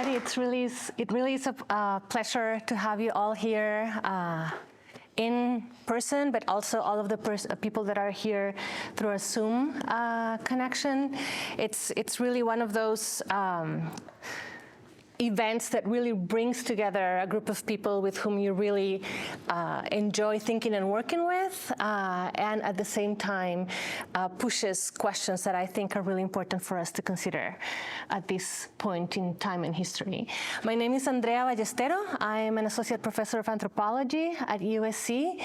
everybody. It really is a pleasure to have you all here in person, but also all of the people that are here through a Zoom connection. It's really one of those events that really brings together a group of people with whom you really enjoy thinking and working with, and at the same time pushes questions that I think are really important for us to consider at this point in time in history. My name is Andrea Ballestero. I'm an associate professor of anthropology at USC,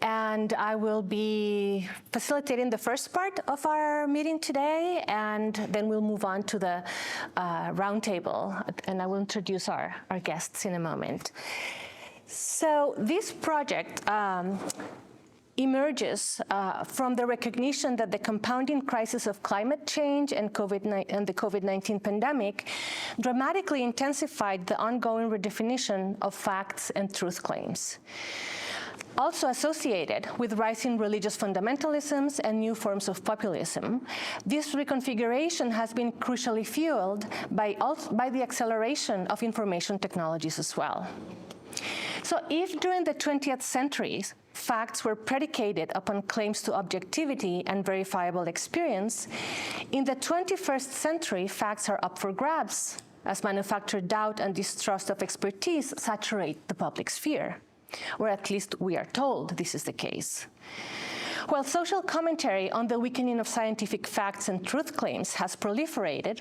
and I will be facilitating the first part of our meeting today, and then we'll move on to the roundtable, and I will introduce our guests in a moment. So this project emerges from the recognition that the compounding crisis of climate change and the COVID-19 pandemic dramatically intensified the ongoing redefinition of facts and truth claims. Also associated with rising religious fundamentalisms and new forms of populism, this reconfiguration has been crucially fueled by the acceleration of information technologies as well. So if during the 20th century, facts were predicated upon claims to objectivity and verifiable experience, in the 21st century, facts are up for grabs as manufactured doubt and distrust of expertise saturate the public sphere, or at least we are told this is the case. While social commentary on the weakening of scientific facts and truth claims has proliferated,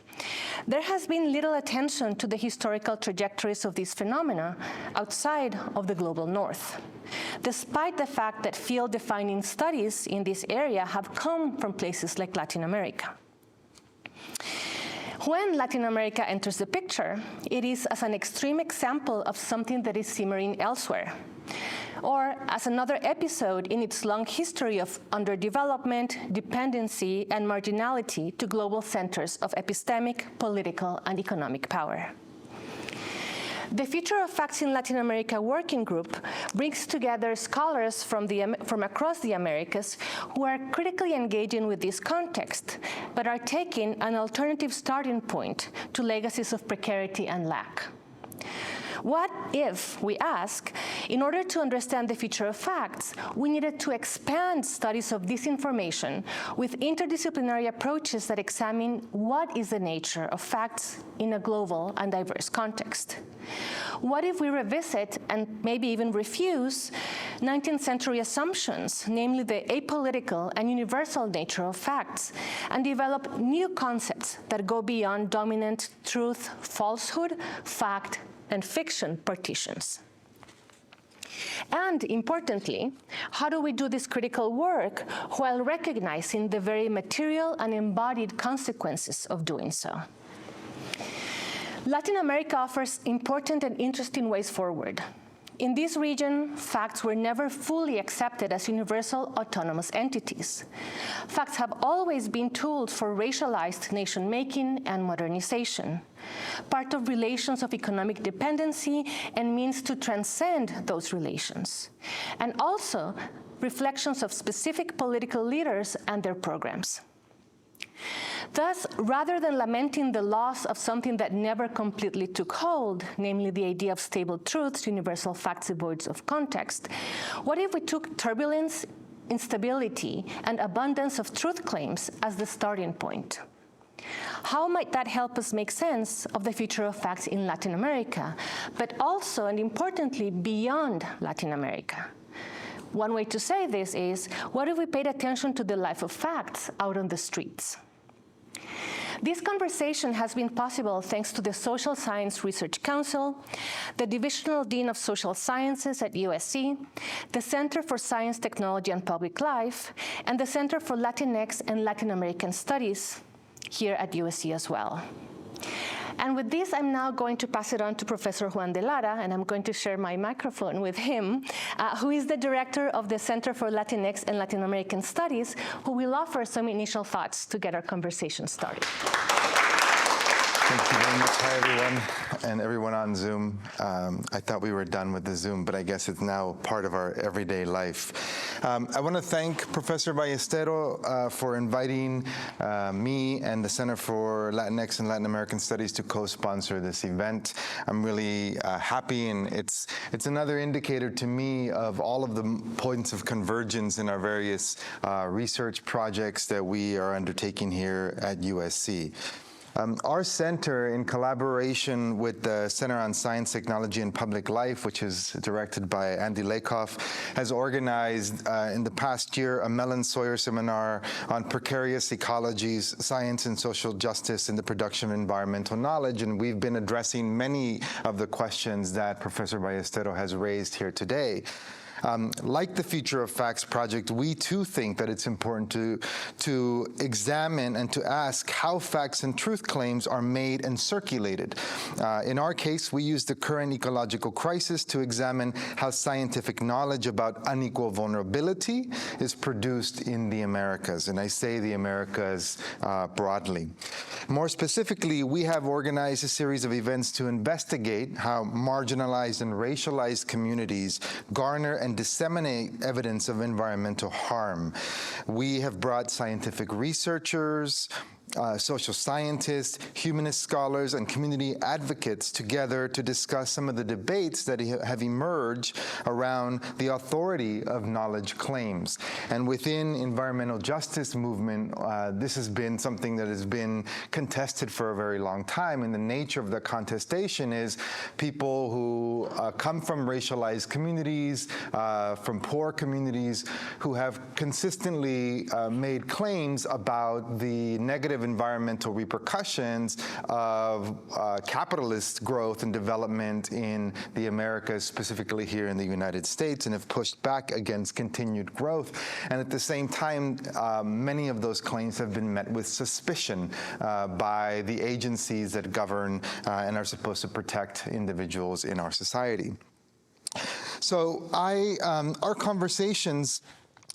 there has been little attention to the historical trajectories of these phenomena outside of the global north, despite the fact that field-defining studies in this area have come from places like Latin America. When Latin America enters the picture, it is as an extreme example of something that is simmering elsewhere, or as another episode in its long history of underdevelopment, dependency, and marginality to global centers of epistemic, political, and economic power. The Future of Facts in Latin America Working Group brings together scholars from across the Americas who are critically engaging with this context, but are taking an alternative starting point to legacies of precarity and lack. What if, we ask, in order to understand the future of facts, we needed to expand studies of this information with interdisciplinary approaches that examine what is the nature of facts in a global and diverse context? What if we revisit and maybe even refuse 19th century assumptions, namely the apolitical and universal nature of facts, and develop new concepts that go beyond dominant truth, falsehood, fact, and fiction partitions? And importantly, how do we do this critical work while recognizing the very material and embodied consequences of doing so? Latin America offers important and interesting ways forward. In this region, facts were never fully accepted as universal autonomous entities. Facts have always been tools for racialized nation-making and modernization, part of relations of economic dependency and means to transcend those relations, and also reflections of specific political leaders and their programs. Thus, rather than lamenting the loss of something that never completely took hold, namely the idea of stable truths, universal facts devoid of context, what if we took turbulence, instability, and abundance of truth claims as the starting point? How might that help us make sense of the future of facts in Latin America, but also, and importantly, beyond Latin America? One way to say this is, what if we paid attention to the life of facts out on the streets? This conversation has been possible thanks to the Social Science Research Council, the Divisional Dean of Social Sciences at USC, the Center for Science, Technology, and Public Life, and the Center for Latinx and Latin American Studies here at USC as well. And with this, I'm now going to pass it on to Professor Juan de Lara, and I'm going to share my microphone with him, who is the director of the Center for Latinx and Latin American Studies, who will offer some initial thoughts to get our conversation started. Thank you very much. Hi, everyone. and everyone on Zoom. I thought we were done with the Zoom, but I guess it's now part of our everyday life. I want to thank Professor Ballestero for inviting me and the Center for Latinx and Latin American Studies to co-sponsor this event. I'm really happy, and it's another indicator to me of all of the points of convergence in our various research projects that we are undertaking here at USC. Our center, in collaboration with the Center on Science, Technology, and Public Life, which is directed by Andy Lakoff, has organized in the past year a Mellon Sawyer seminar on precarious ecologies, science and social justice in the production of environmental knowledge, and we've been addressing many of the questions that Professor Ballestero has raised here today. Like the Future of Facts project, we too think that it's important to examine and to ask how facts and truth claims are made and circulated. In our case, we use the current ecological crisis to examine how scientific knowledge about unequal vulnerability is produced in the Americas, and I say the Americas broadly. More specifically, we have organized a series of events to investigate how marginalized and racialized communities garner and disseminate evidence of environmental harm. We have brought scientific researchers, social scientists, humanist scholars, and community advocates together to discuss some of the debates that have emerged around the authority of knowledge claims. And within environmental justice movement, this has been something that has been contested for a very long time, and the nature of the contestation is people who come from racialized communities, from poor communities, who have consistently made claims about the negative environmental repercussions of capitalist growth and development in the Americas, specifically here in the United States, and have pushed back against continued growth. And at the same time, many of those claims have been met with suspicion by the agencies that govern and are supposed to protect individuals in our society. So our conversations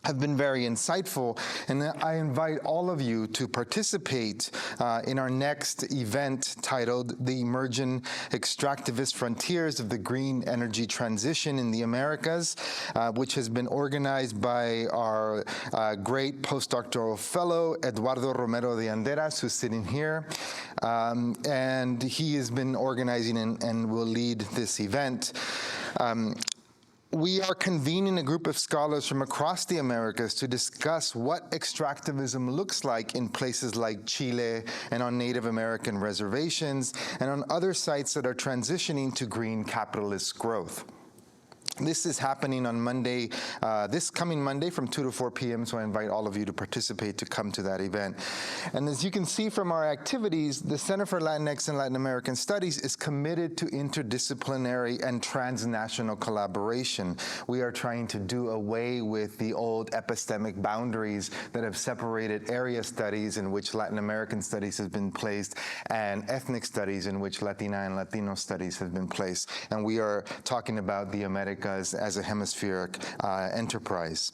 have been very insightful, and I invite all of you to participate in our next event titled The Emerging Extractivist Frontiers of the Green Energy Transition in the Americas, which has been organized by our great postdoctoral fellow, Eduardo Romero de Anderas, who's sitting here. And he has been organizing and will lead this event. We are convening a group of scholars from across the Americas to discuss what extractivism looks like in places like Chile and on Native American reservations and on other sites that are transitioning to green capitalist growth. This is happening on Monday, this coming Monday from 2 to 4 p.m., so I invite all of you to participate, to come to that event. And as you can see from our activities, the Center for Latinx and Latin American Studies is committed to interdisciplinary and transnational collaboration. We are trying to do away with the old epistemic boundaries that have separated area studies in which Latin American studies has been placed and ethnic studies in which Latina and Latino studies have been placed. And we are talking about the Americas as a hemispheric enterprise.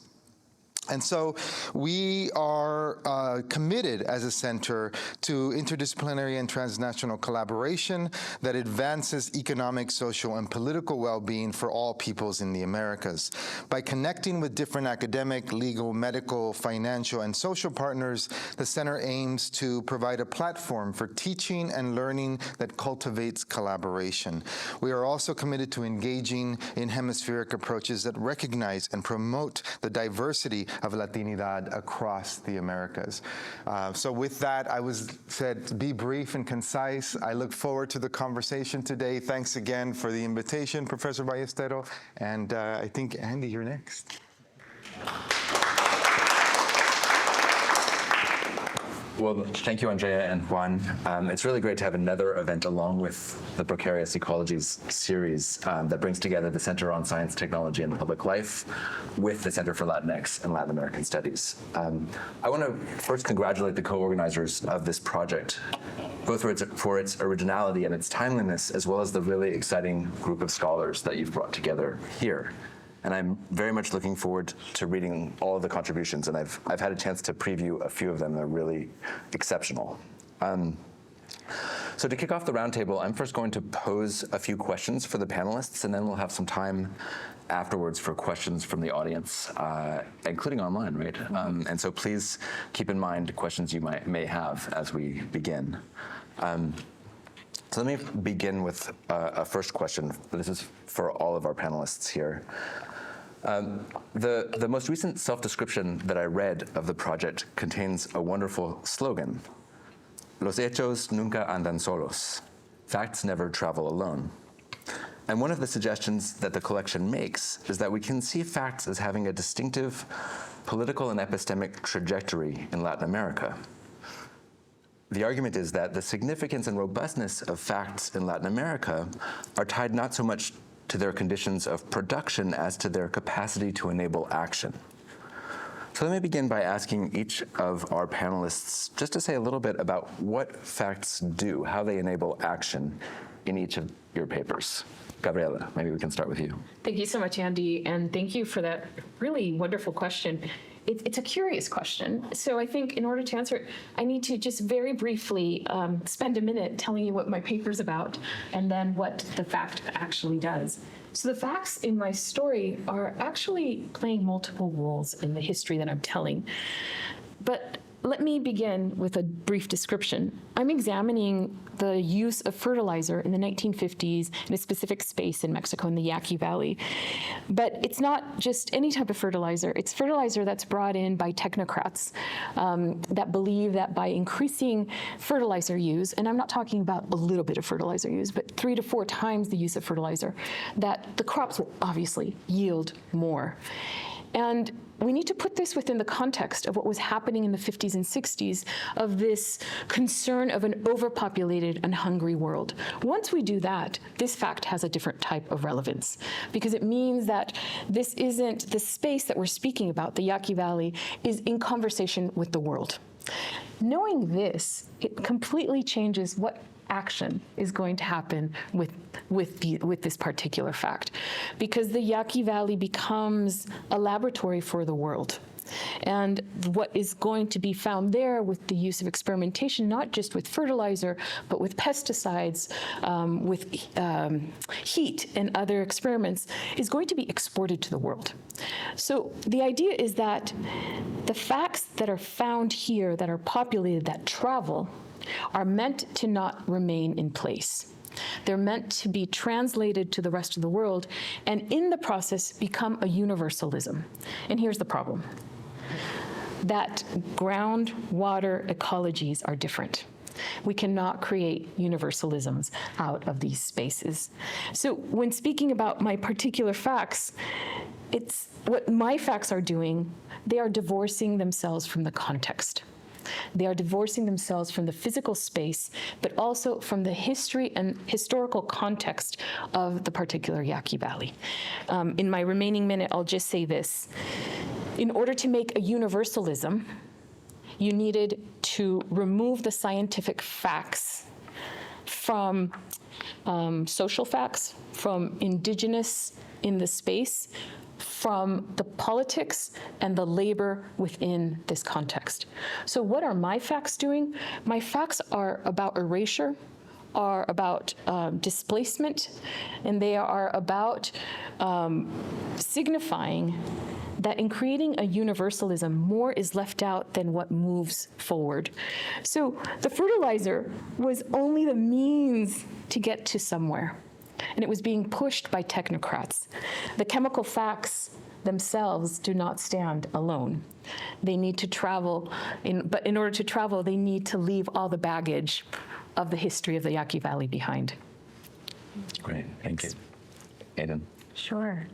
And so we are committed as a center to interdisciplinary and transnational collaboration that advances economic, social, and political well-being for all peoples in the Americas. By connecting with different academic, legal, medical, financial, and social partners, the center aims to provide a platform for teaching and learning that cultivates collaboration. We are also committed to engaging in hemispheric approaches that recognize and promote the diversity of Latinidad across the Americas. So with that, I was said, be brief and concise. I look forward to the conversation today. Thanks again for the invitation, Professor Ballestero. And I think, Andy, you're next. Well, thank you, Andrea and Juan. It's really great to have another event along with the Precarious Ecologies series that brings together the Center on Science, Technology, and Public Life with the Center for Latinx and Latin American Studies. I want to first congratulate the co-organizers of this project, both for its originality and its timeliness, as well as the really exciting group of scholars that you've brought together here. And I'm very much looking forward to reading all of the contributions, and I've had a chance to preview a few of them. They're really exceptional. So to kick off the roundtable, I'm first going to pose a few questions for the panelists, and then we'll have some time afterwards for questions from the audience, including online, right? And so please keep in mind questions you may have as we begin. So let me begin with a first question. This is for all of our panelists here. The most recent self-description that I read of the project contains a wonderful slogan: Los hechos nunca andan solos. Facts never travel alone. And one of the suggestions that the collection makes is that we can see facts as having a distinctive political and epistemic trajectory in Latin America. The argument is that the significance and robustness of facts in Latin America are tied not so much to their conditions of production as to their capacity to enable action. So let me begin by asking each of our panelists just to say a little bit about what facts do, how they enable action in each of your papers. Gabriela, maybe we can start with you. Thank you so much, Andy, and thank you for that really wonderful question. It's a curious question, so I think in order to answer it, I need to just very briefly spend a minute telling you what my paper's about and then what the fact actually does. So the facts in my story are actually playing multiple roles in the history that I'm telling. But let me begin with a brief description. I'm examining the use of fertilizer in the 1950s in a specific space in Mexico in the Yaqui Valley. But it's not just any type of fertilizer. It's fertilizer that's brought in by technocrats that believe that by increasing fertilizer use, and I'm not talking about a little bit of fertilizer use, but 3 to 4 times the use of fertilizer, that the crops will obviously yield more. And we need to put this within the context of what was happening in the 50s and 60s of this concern of an overpopulated and hungry world. Once we do that, this fact has a different type of relevance because it means that this isn't the space that we're speaking about, the Yaqui Valley, is in conversation with the world. Knowing this, it completely changes what action is going to happen with this particular fact, because the Yaqui Valley becomes a laboratory for the world. And what is going to be found there with the use of experimentation, not just with fertilizer, but with pesticides, with heat and other experiments, is going to be exported to the world. So the idea is that the facts that are found here, that are populated, that travel, are meant to not remain in place. They're meant to be translated to the rest of the world and in the process become a universalism. And here's the problem. That groundwater ecologies are different. We cannot create universalisms out of these spaces. So when speaking about my particular facts, it's what my facts are doing, they are divorcing themselves from the context. They are divorcing themselves from the physical space, but also from the history and historical context of the particular Yaqui Valley. In my remaining minute, I'll just say this. In order to make a universalism, you needed to remove the scientific facts from social facts, from indigenous in the space, from the politics and the labor within this context. So what are my facts doing? My facts are about erasure, are about displacement, and they are about signifying that in creating a universalism, more is left out than what moves forward. So the fertilizer was only the means to get to somewhere, and it was being pushed by technocrats. The chemical facts themselves do not stand alone. They need to travel, but in order to travel, they need to leave all the baggage of the history of the Yaqui Valley behind. Great, thank you. Aidan. Sure.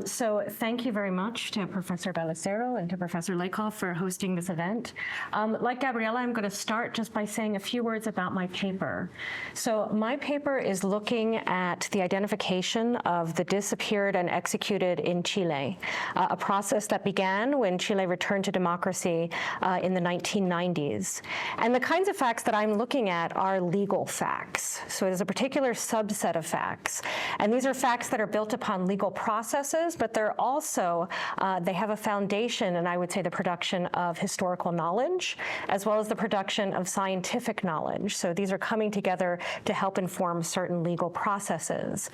So thank you very much to Professor Ballestero and to Professor Lakoff for hosting this event. Like Gabriela, I'm going to start just by saying a few words about my paper. So my paper is looking at the identification of the disappeared and executed in Chile, a process that began when Chile returned to democracy in the 1990s. And the kinds of facts that I'm looking at are legal facts. So there's a particular subset of facts. And these are facts that are built built upon legal processes, but they're also, they have a foundation, and I would say the production of historical knowledge, as well as the production of scientific knowledge. So these are coming together to help inform certain legal processes.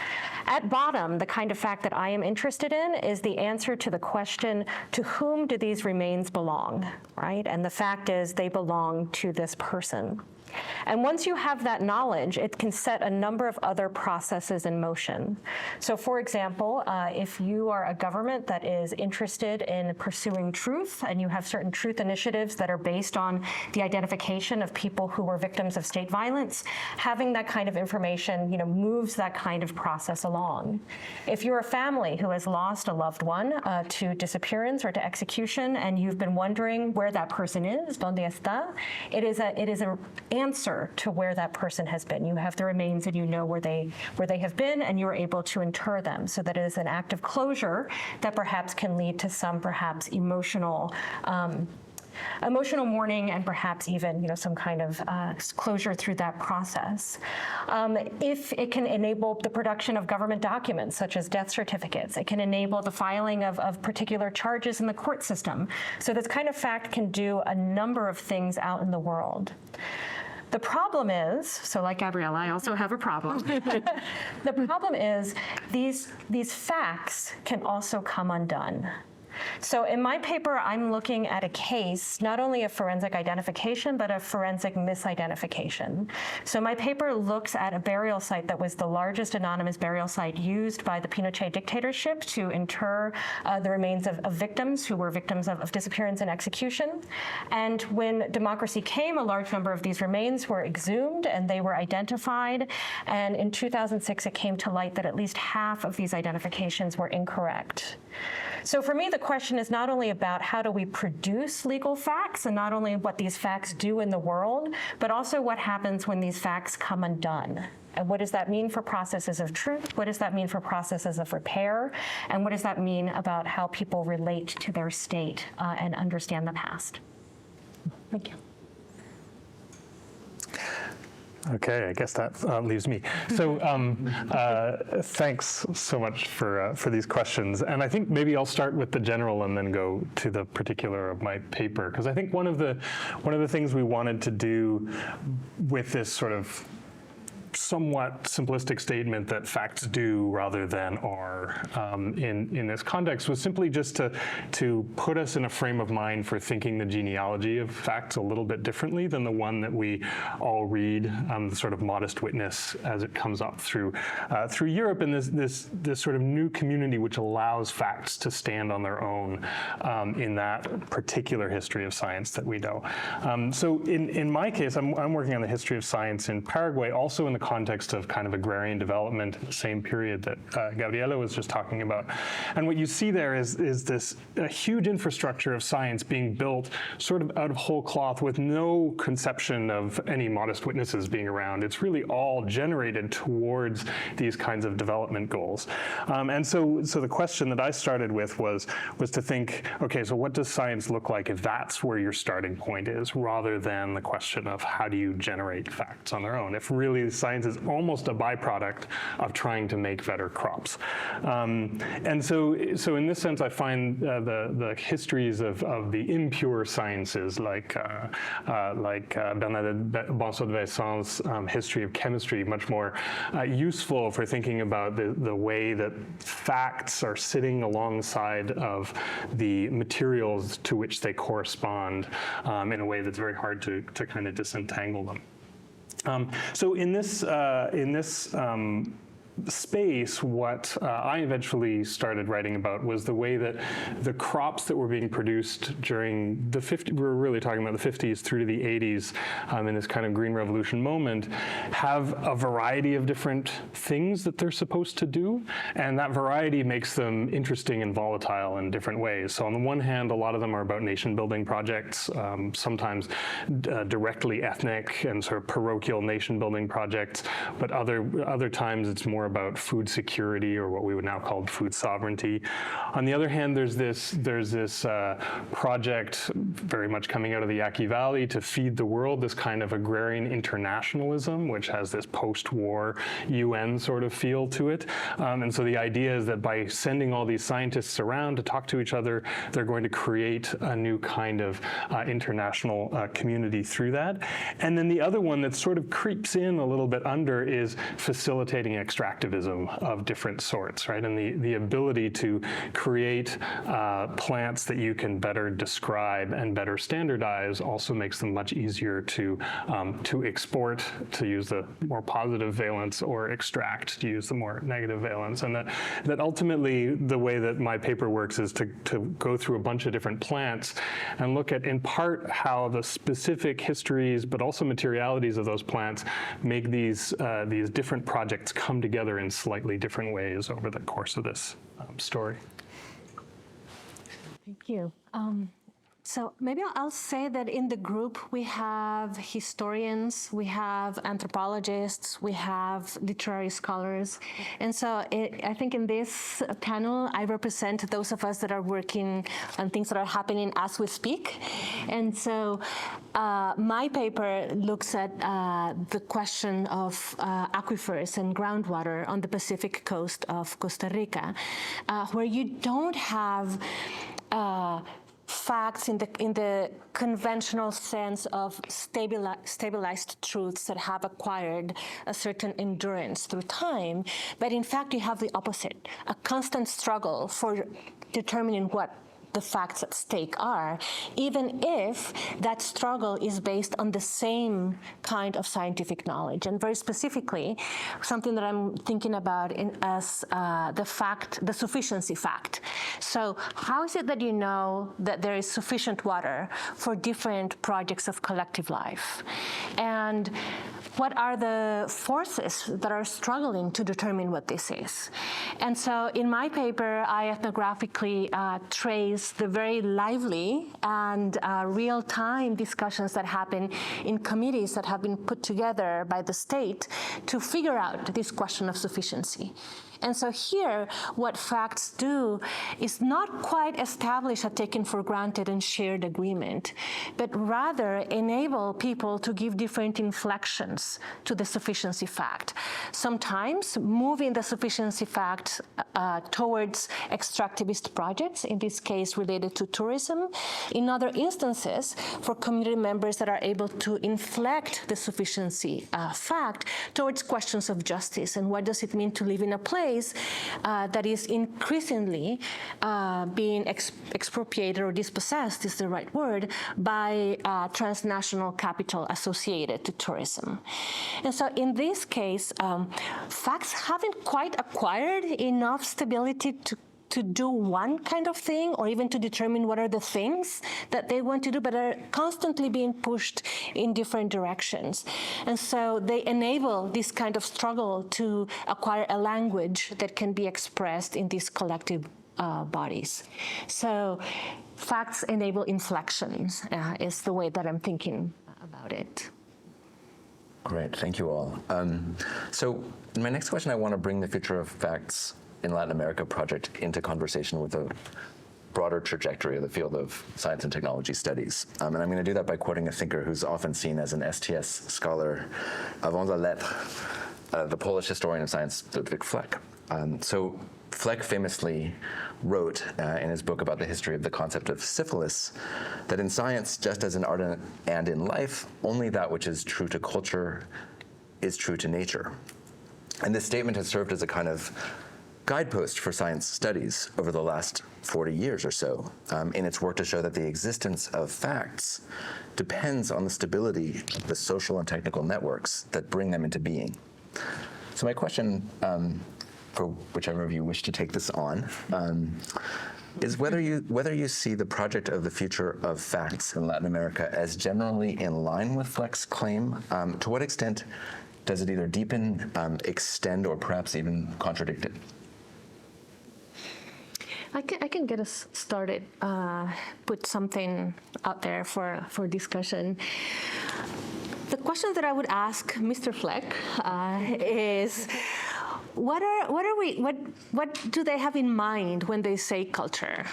At bottom, the kind of fact that I am interested in is the answer to the question, to whom do these remains belong, right? And the fact is they belong to this person. And once you have that knowledge, it can set a number of other processes in motion. So for example, if you are a government that is interested in pursuing truth and you have certain truth initiatives that are based on the identification of people who were victims of state violence, having that kind of information, moves that kind of process along. If you're a family who has lost a loved one to disappearance or to execution, and you've been wondering where that person is, ¿dónde está? It is an answer to where that person has been. You have the remains and you know where they have been, and you're able to inter them. So that it is an act of closure that perhaps can lead to some perhaps emotional mourning, and perhaps even some kind of closure through that process. If it can enable the production of government documents such as death certificates, it can enable the filing of particular charges in the court system. So this kind of fact can do a number of things out in the world. The problem is, so like Gabriella, I also have a problem. The problem is these facts can also come undone. So in my paper, I'm looking at a case, not only of forensic identification, but of forensic misidentification. So my paper looks at a burial site that was the largest anonymous burial site used by the Pinochet dictatorship to inter the remains of victims who were victims of disappearance and execution. And when democracy came, a large number of these remains were exhumed and they were identified. And in 2006, it came to light that at least half of these identifications were incorrect. So for me, the question is not only about how do we produce legal facts, and not only what these facts do in the world, but also what happens when these facts come undone. And what does that mean for processes of truth? What does that mean for processes of repair? And what does that mean about how people relate to their state and understand the past? Thank you. Okay, I guess that leaves me. So thanks so much for these questions. And I think maybe I'll start with the general and then go to the particular of my paper, because I think one of the things we wanted to do with this sort of somewhat simplistic statement that facts do rather than are in this context was simply just to put us in a frame of mind for thinking the genealogy of facts a little bit differently than the one that we all read, the sort of modest witness as it comes up through Europe, and this sort of new community which allows facts to stand on their own in that particular history of science that we know. So in my case, I'm working on the history of science in Paraguay, also in the context of kind of agrarian development in the same period that Gabriela was just talking about. And what you see there is this huge infrastructure of science being built sort of out of whole cloth with no conception of any modest witnesses being around. It's really all generated towards these kinds of development goals. And so the question that I started with was to think, okay, so what does science look like if that's where your starting point is, rather than the question of how do you generate facts on their own? If really science is almost a byproduct of trying to make better crops. And so in this sense, I find the histories of the impure sciences, like Bernadette Bonson-de-Vaissant's history of chemistry, much more useful for thinking about the way that facts are sitting alongside of the materials to which they correspond in a way that's very hard to kind of disentangle them. So in this space, what I eventually started writing about was the way that the crops that were being produced during the 50s, we're really talking about the 50s through to the 80s, in this kind of green revolution moment, have a variety of different things that they're supposed to do, and that variety makes them interesting and volatile in different ways. So on the one hand, a lot of them are about nation-building projects, sometimes directly ethnic and sort of parochial nation-building projects, but other times it's more more about food security, or what we would now call food sovereignty. On the other hand, there's this project very much coming out of the Yaqui Valley to feed the world, this kind of agrarian internationalism, which has this post-war UN sort of feel to it. And so the idea is that by sending all these scientists around to talk to each other, they're going to create a new kind of international community through that. And then the other one that sort of creeps in a little bit under is facilitating extractivism of different sorts, right? And the ability to create plants that you can better describe and better standardize also makes them much easier to export, to use the more positive valence, or extract, to use the more negative valence. And that ultimately the way that my paper works is to go through a bunch of different plants and look at, in part, how the specific histories but also materialities of those plants make these different projects come together in slightly different ways over the course of this story. Thank you. So maybe I'll say that in the group we have historians, we have anthropologists, we have literary scholars. And so I think in this panel, I represent those of us that are working on things that are happening as we speak. And so my paper looks at the question of aquifers and groundwater on the Pacific coast of Costa Rica, where you don't have facts in the conventional sense of stabilized truths that have acquired a certain endurance through time, but in fact you have the opposite, a constant struggle for determining what the facts at stake are, even if that struggle is based on the same kind of scientific knowledge. And very specifically, something that I'm thinking about as the sufficiency fact. So how is it that you know that there is sufficient water for different projects of collective life? And what are the forces that are struggling to determine what this is? And so in my paper, I ethnographically trace the very lively and real-time discussions that happen in committees that have been put together by the state to figure out this question of sufficiency. And so here, what facts do is not quite establish a taken for granted and shared agreement, but rather enable people to give different inflections to the sufficiency fact. Sometimes moving the sufficiency fact towards extractivist projects, in this case related to tourism. In other instances, for community members that are able to inflect the sufficiency fact towards questions of justice and what does it mean to live in a place that is increasingly being expropriated or dispossessed is the right word by transnational capital associated to tourism. And so in this case, facts haven't quite acquired enough stability to do one kind of thing or even to determine what are the things that they want to do, but are constantly being pushed in different directions. And so they enable this kind of struggle to acquire a language that can be expressed in these collective bodies. So facts enable inflections is the way that I'm thinking about it. Great, thank you all. So in my next question, I want to bring the future of facts in Latin America project into conversation with a broader trajectory of the field of science and technology studies. And I'm going to do that by quoting a thinker who's often seen as an STS scholar, avant la lettre, the Polish historian of science, Ludwig Fleck. So Fleck famously wrote in his book about the history of the concept of syphilis that in science, just as in art and in life, only that which is true to culture is true to nature. And this statement has served as a kind of guidepost for science studies over the last 40 years or so in its work to show that the existence of facts depends on the stability of the social and technical networks that bring them into being. So my question, for whichever of you wish to take this on, is whether you see the project of the future of facts in Latin America as generally in line with Fleck's claim. To what extent does it either deepen, extend, or perhaps even contradict it? I can get us started, put something out there for discussion. The question that I would ask Mr. Fleck is, what do they have in mind when they say culture?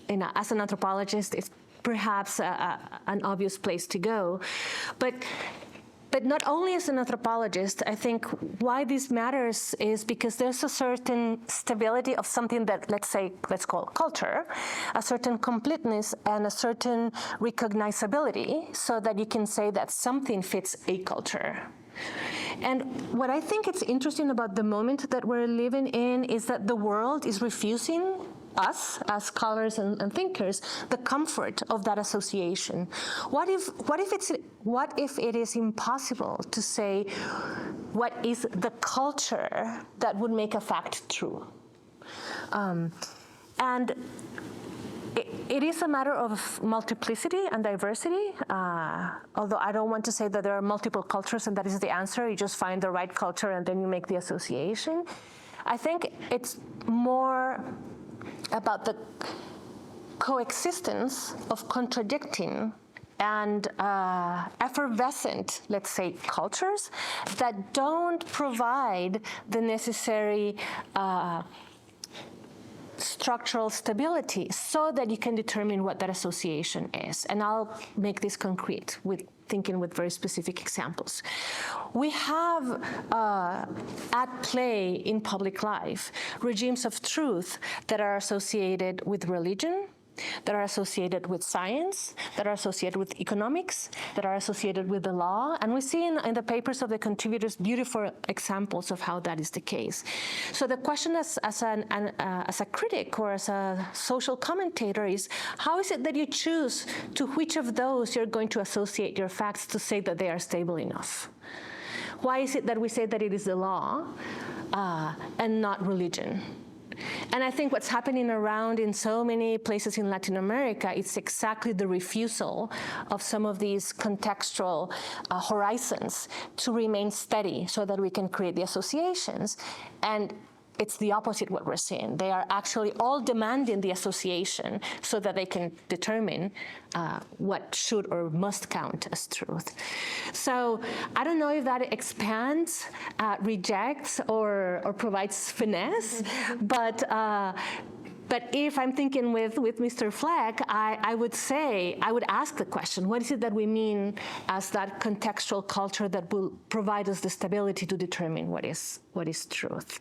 As an anthropologist, it's perhaps an obvious place to go, but not only as an anthropologist, I think why this matters is because there's a certain stability of something that, let's call culture, a certain completeness and a certain recognizability, so that you can say that something fits a culture. And what I think is interesting about the moment that we're living in is that the world is refusing us as scholars and thinkers the comfort of that association. What if it is impossible to say what is the culture that would make a fact true? And it is a matter of multiplicity and diversity, although I don't want to say that there are multiple cultures and that is the answer. You just find the right culture and then you make the association. I think it's more about the coexistence of contradicting and effervescent, let's say, cultures that don't provide the necessary structural stability so that you can determine what that association is. And I'll make this concrete with thinking with very specific examples. We have at play in public life regimes of truth that are associated with religion, that are associated with science, that are associated with economics, that are associated with the law. And we see in the papers of the contributors beautiful examples of how that is the case. So the question as a critic or as a social commentator is, how is it that you choose to which of those you're going to associate your facts to say that they are stable enough? Why is it that we say that it is the law and not religion? And I think what's happening around in so many places in Latin America, it's exactly the refusal of some of these contextual horizons to remain steady so that we can create the associations. And it's the opposite what we're seeing. They are actually all demanding the association so that they can determine what should or must count as truth. So I don't know if that expands, rejects, or provides finesse, but if I'm thinking with Mr. Fleck, I would ask the question, what is it that we mean as that contextual culture that will provide us the stability to determine what is truth?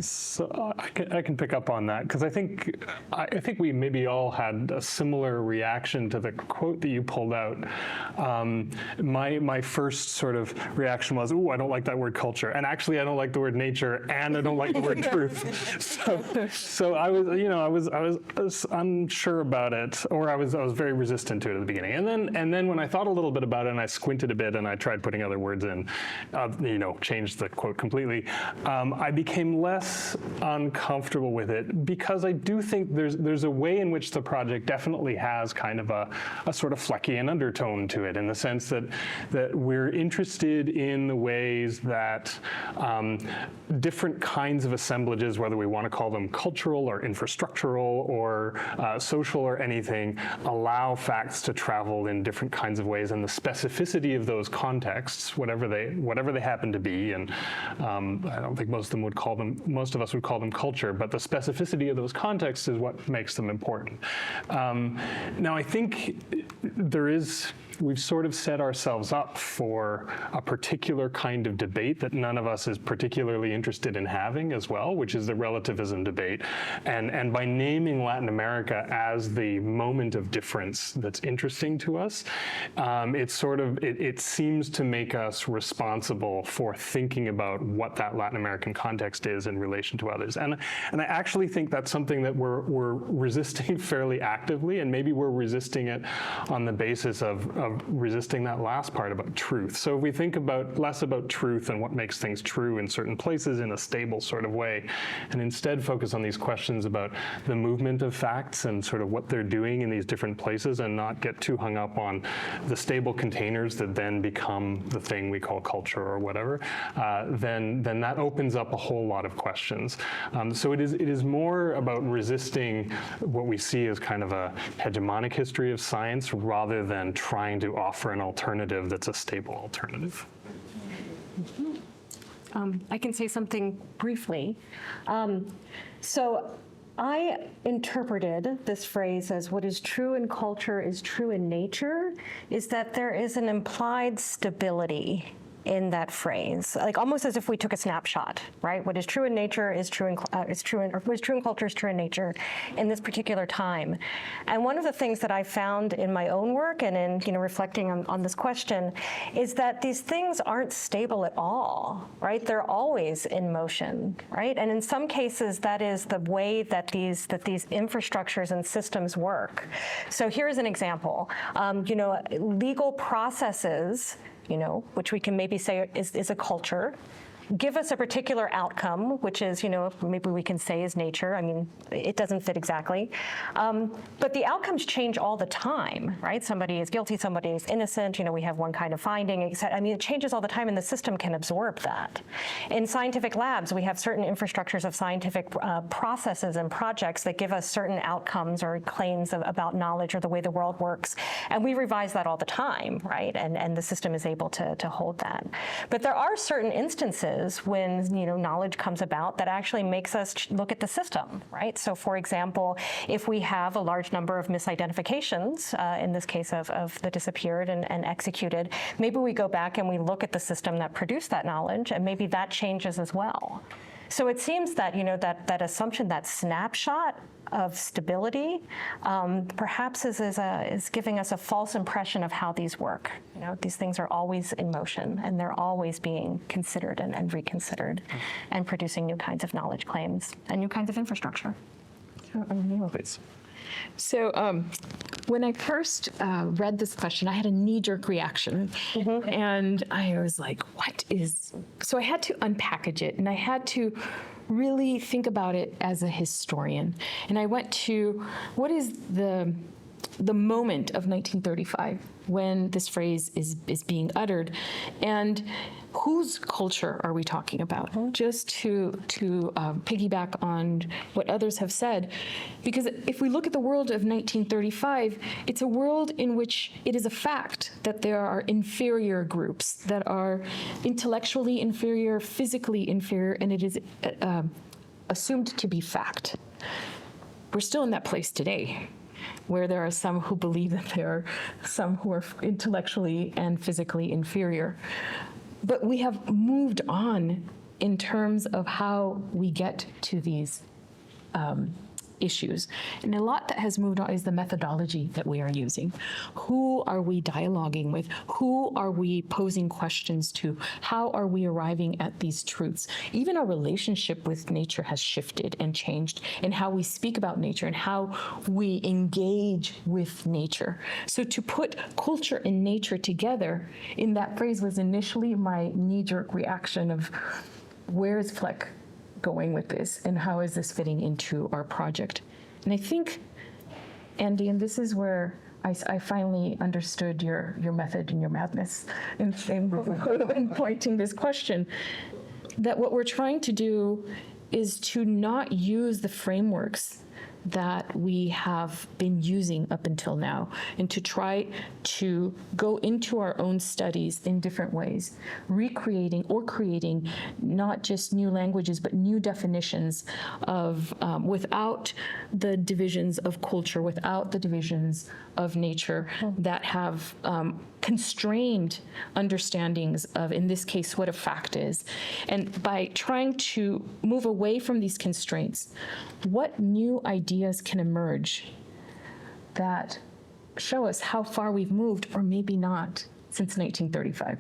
So I can pick up on that because I think we maybe all had a similar reaction to the quote that you pulled out. My first sort of reaction was, "Ooh, I don't like that word culture," and actually I don't like the word nature, and I don't like the word truth. So I was unsure about it, or I was very resistant to it at the beginning, and then when I thought a little bit about it and I squinted a bit and I tried putting other words in, changed the quote completely. I became less uncomfortable with it because I do think there's a way in which the project definitely has kind of a sort of Fleckian undertone to it, in the sense that we're interested in the ways that different kinds of assemblages, whether we want to call them cultural or infrastructural or social or anything, allow facts to travel in different kinds of ways, and the specificity of those contexts, whatever they happen to be, and I don't think most of us would call them culture, but the specificity of those contexts is what makes them important. Now, I think we've sort of set ourselves up for a particular kind of debate that none of us is particularly interested in having as well, which is the relativism debate. And by naming Latin America as the moment of difference that's interesting to us, it seems to make us responsible for thinking about what that Latin American context is in relation to others. And I actually think that's something that we're resisting fairly actively, and maybe we're resisting it on the basis of resisting that last part about truth. So if we think less about truth and what makes things true in certain places in a stable sort of way, and instead focus on these questions about the movement of facts and sort of what they're doing in these different places, and not get too hung up on the stable containers that then become the thing we call culture or whatever, then that opens up a whole lot of questions. So it is more about resisting what we see as kind of a hegemonic history of science, rather than trying to offer an alternative that's a stable alternative. I can say something briefly. So I interpreted this phrase as what is true in culture is true in nature, is that there is an implied stability in that phrase, like almost as if we took a snapshot, right? What is true in nature is true in what is true in culture is true in nature in this particular time. And one of the things that I found in my own work and in reflecting on this question is that these things aren't stable at all, right? They're always in motion, right? And in some cases, that is the way that these infrastructures and systems work. So here's an example. Legal processes, which we can maybe say is a culture, give us a particular outcome, which is, maybe we can say is nature. I mean, it doesn't fit exactly. But the outcomes change all the time, right? Somebody is guilty, somebody is innocent. We have one kind of finding. It changes all the time, and the system can absorb that. In scientific labs, we have certain infrastructures of scientific processes and projects that give us certain outcomes or claims about knowledge or the way the world works. And we revise that all the time, right? And the system is able to hold that. But there are certain instances when knowledge comes about that actually makes us look at the system, right? So for example, if we have a large number of misidentifications, in this case of the disappeared and executed, maybe we go back and we look at the system that produced that knowledge, and maybe that changes as well. So it seems that that assumption, that snapshot of stability, perhaps is giving us a false impression of how these work. These things are always in motion, and they're always being considered and reconsidered, and producing new kinds of knowledge claims and new kinds of infrastructure. Please. So when I first read this question, I had a knee-jerk reaction. And I was like, so I had to unpackage it, and I had to really think about it as a historian. And I went to, what is the moment of 1935 when this phrase is being uttered, and whose culture are we talking about? Just to piggyback on what others have said, because if we look at the world of 1935, it's a world in which it is a fact that there are inferior groups that are intellectually inferior, physically inferior, and it is assumed to be fact. We're still in that place today, where there are some who believe that there are some who are intellectually and physically inferior. But we have moved on in terms of how we get to these issues. And a lot that has moved on is the methodology that we are using. Who are we dialoguing with? Who are we posing questions to? How are we arriving at these truths? Even our relationship with nature has shifted and changed in how we speak about nature and how we engage with nature. So to put culture and nature together in that phrase was initially my knee-jerk reaction of, where is Fleck going with this, and how is this fitting into our project? And I think, Andy, and this is where I finally understood your method and your madness in pointing this question, that what we're trying to do is to not use the frameworks that we have been using up until now, and to try to go into our own studies in different ways, recreating or creating not just new languages, but new definitions of, without the divisions of culture, without the divisions of nature that have constrained understandings of, in this case, what a fact is. And by trying to move away from these constraints, what new ideas can emerge that show us how far we've moved, or maybe not, since 1935?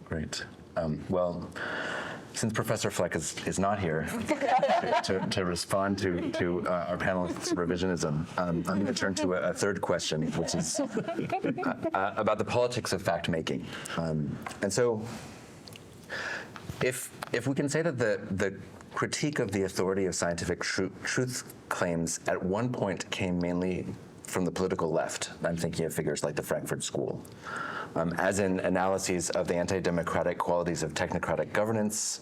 Great. Well, since Professor Fleck is not here to respond to our panelists' revisionism, I'm going to turn to a third question, which is about the politics of fact-making. And so, if we can say that the critique of the authority of scientific truth claims at one point came mainly from the political left, I'm thinking of figures like the Frankfurt School, as in analyses of the anti-democratic qualities of technocratic governance,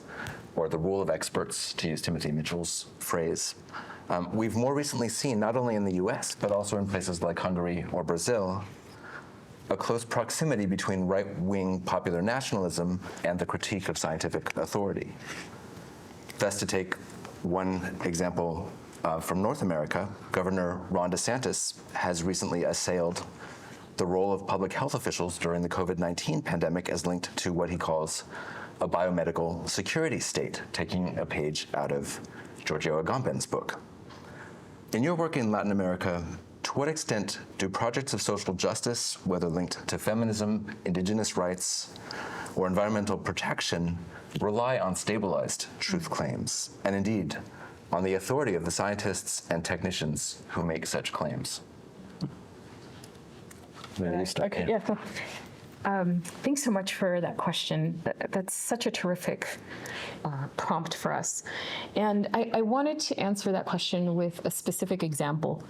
or the rule of experts, to use Timothy Mitchell's phrase. We've more recently seen, not only in the US, but also in places like Hungary or Brazil, a close proximity between right-wing popular nationalism and the critique of scientific authority. Thus, to take one example from North America, Governor Ron DeSantis has recently assailed the role of public health officials during the COVID-19 pandemic as linked to what he calls a biomedical security state, taking a page out of Giorgio Agamben's book. In your work in Latin America, to what extent do projects of social justice, whether linked to feminism, indigenous rights, or environmental protection, rely on stabilized truth claims, and indeed, on the authority of the scientists and technicians who make such claims? Okay, yeah. Thanks so much for that question. That's such a terrific prompt for us. And I wanted to answer that question with a specific example.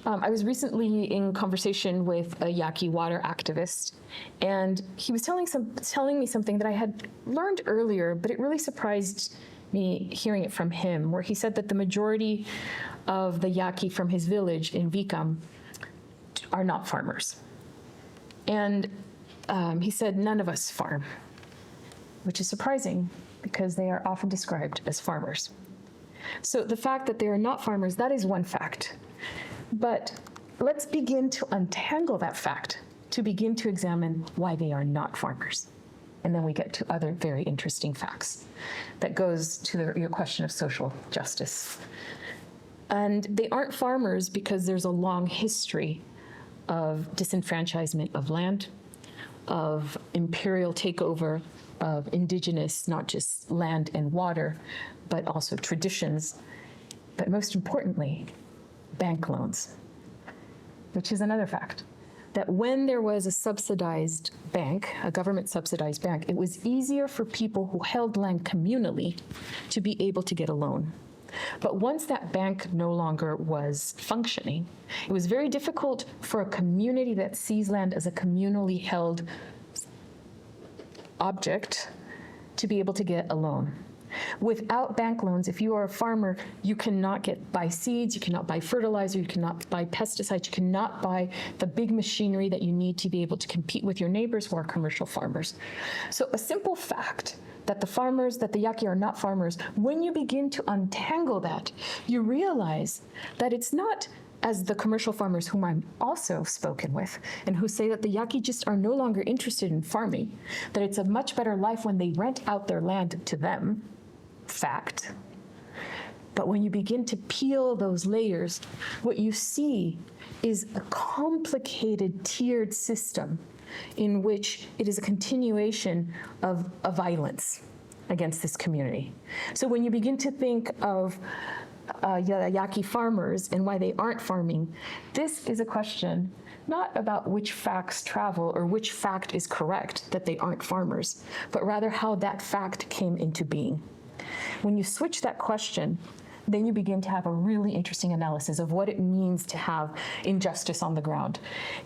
I was recently in conversation with a Yaqui water activist, and he was telling me something that I had learned earlier, but it really surprised me hearing it from him, where he said that the majority of the Yaqui from his village in Vicam are not farmers. And he said, none of us farm, which is surprising because they are often described as farmers. So the fact that they are not farmers, that is one fact. But let's begin to untangle that fact to begin to examine why they are not farmers. And then we get to other very interesting facts that goes to your question of social justice. And they aren't farmers because there's a long history of disenfranchisement of land, of imperial takeover of indigenous, not just land and water, but also traditions. But most importantly, bank loans, which is another fact. That when there was a subsidized bank, a government subsidized bank, it was easier for people who held land communally to be able to get a loan. But once that bank no longer was functioning, it was very difficult for a community that sees land as a communally held object to be able to get a loan. Without bank loans, if you are a farmer, you cannot buy seeds, you cannot buy fertilizer, you cannot buy pesticides, you cannot buy the big machinery that you need to be able to compete with your neighbors who are commercial farmers. So a simple fact that the Yaqui are not farmers, when you begin to untangle that, you realize that it's not, as the commercial farmers whom I'm also spoken with, and who say that the Yaqui just are no longer interested in farming, that it's a much better life when they rent out their land to them, fact. But when you begin to peel those layers, what you see is a complicated tiered system in which it is a continuation of a violence against this community. So when you begin to think of Yaqui farmers and why they aren't farming, this is a question not about which facts travel or which fact is correct that they aren't farmers, but rather how that fact came into being. When you switch that question, then you begin to have a really interesting analysis of what it means to have injustice on the ground.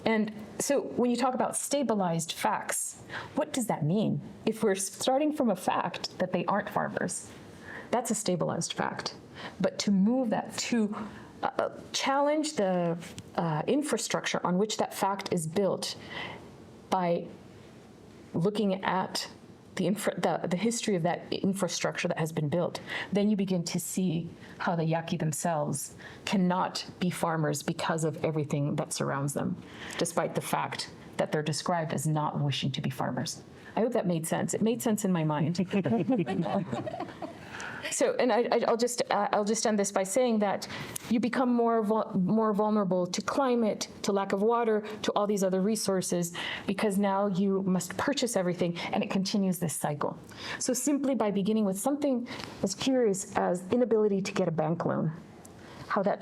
And so when you talk about stabilized facts, what does that mean? If we're starting from a fact that they aren't farmers, that's a stabilized fact. But to move that to challenge the infrastructure on which that fact is built by looking at the history of that infrastructure that has been built, then you begin to see how the Yaqui themselves cannot be farmers because of everything that surrounds them, despite the fact that they're described as not wishing to be farmers. I hope that made sense. It made sense in my mind. So, and I'll just end this by saying that you become more vulnerable to climate, to lack of water, to all these other resources, because now you must purchase everything, and it continues this cycle. So simply by beginning with something as curious as inability to get a bank loan, how that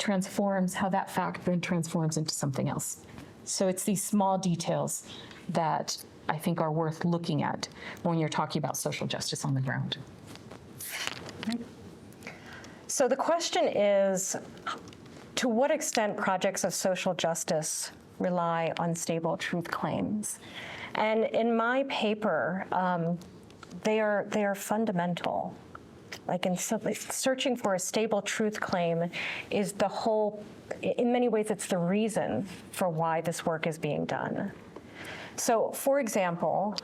fact then transforms into something else. So it's these small details that I think are worth looking at when you're talking about social justice on the ground. So the question is, to what extent projects of social justice rely on stable truth claims? And in my paper, they are fundamental. Like searching for a stable truth claim is the whole, in many ways, it's the reason for why this work is being done. So, for example,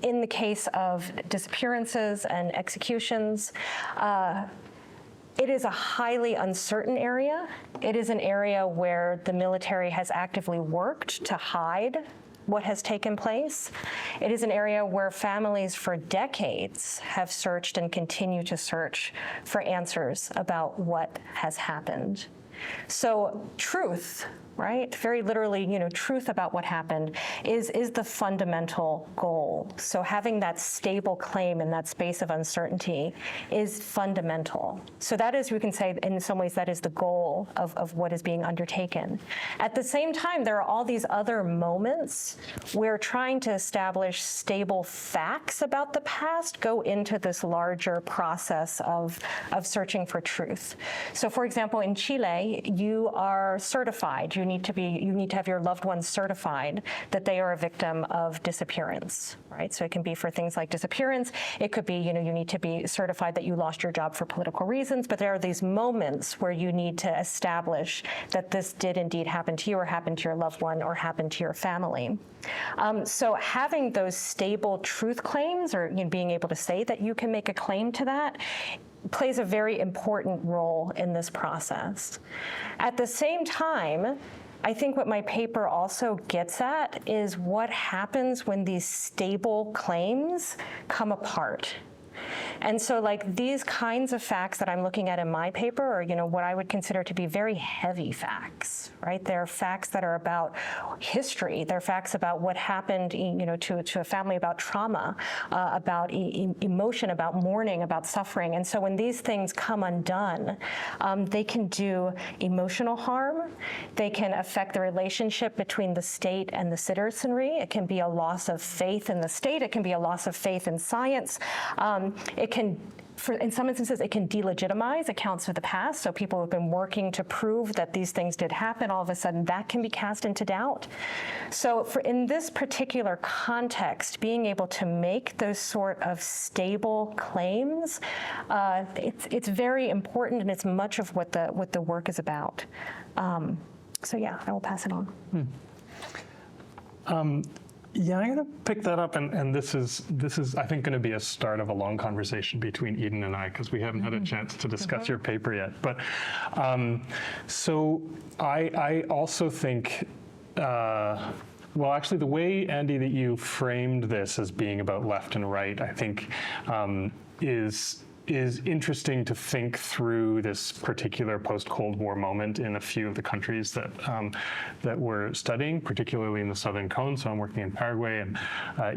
in the case of disappearances and executions, it is a highly uncertain area. It is an area where the military has actively worked to hide what has taken place. It is an area where families for decades have searched and continue to search for answers about what has happened. So truth, right? Very literally, truth about what happened is the fundamental goal. So having that stable claim in that space of uncertainty is fundamental. So that is, we can say, in some ways, that is the goal of what is being undertaken. At the same time, there are all these other moments where trying to establish stable facts about the past go into this larger process of searching for truth. So for example, in Chile, you are certified. You need to have your loved ones certified that they are a victim of disappearance, right? So it can be for things like disappearance. It could be, you need to be certified that you lost your job for political reasons, but there are these moments where you need to establish that this did indeed happen to you or happen to your loved one or happen to your family. So having those stable truth claims or being able to say that you can make a claim to that plays a very important role in this process. At the same time, I think what my paper also gets at is what happens when these stable claims come apart. And so like these kinds of facts that I'm looking at in my paper are, what I would consider to be very heavy facts, right? They're facts that are about history. They're facts about what happened, to a family, about trauma, about emotion, about mourning, about suffering. And so when these things come undone, they can do emotional harm. They can affect the relationship between the state and the citizenry. It can be a loss of faith in the state. It can be a loss of faith in science. It can, in some instances, it can delegitimize accounts of the past. So people who've been working to prove that these things did happen, all of a sudden that can be cast into doubt. So in this particular context, being able to make those sort of stable claims, it's very important, and it's much of what the work is about. So yeah, I will pass it on. Yeah, I'm going to pick that up, and this is I think going to be a start of a long conversation between Eden and I, because we haven't had a chance to discuss your paper yet. But so I also think. Well, actually, the way, Andy, that you framed this as being about left and right, I think, is interesting to think through this particular post-Cold War moment in a few of the countries that we're studying, particularly in the Southern Cone. So I'm working in Paraguay, and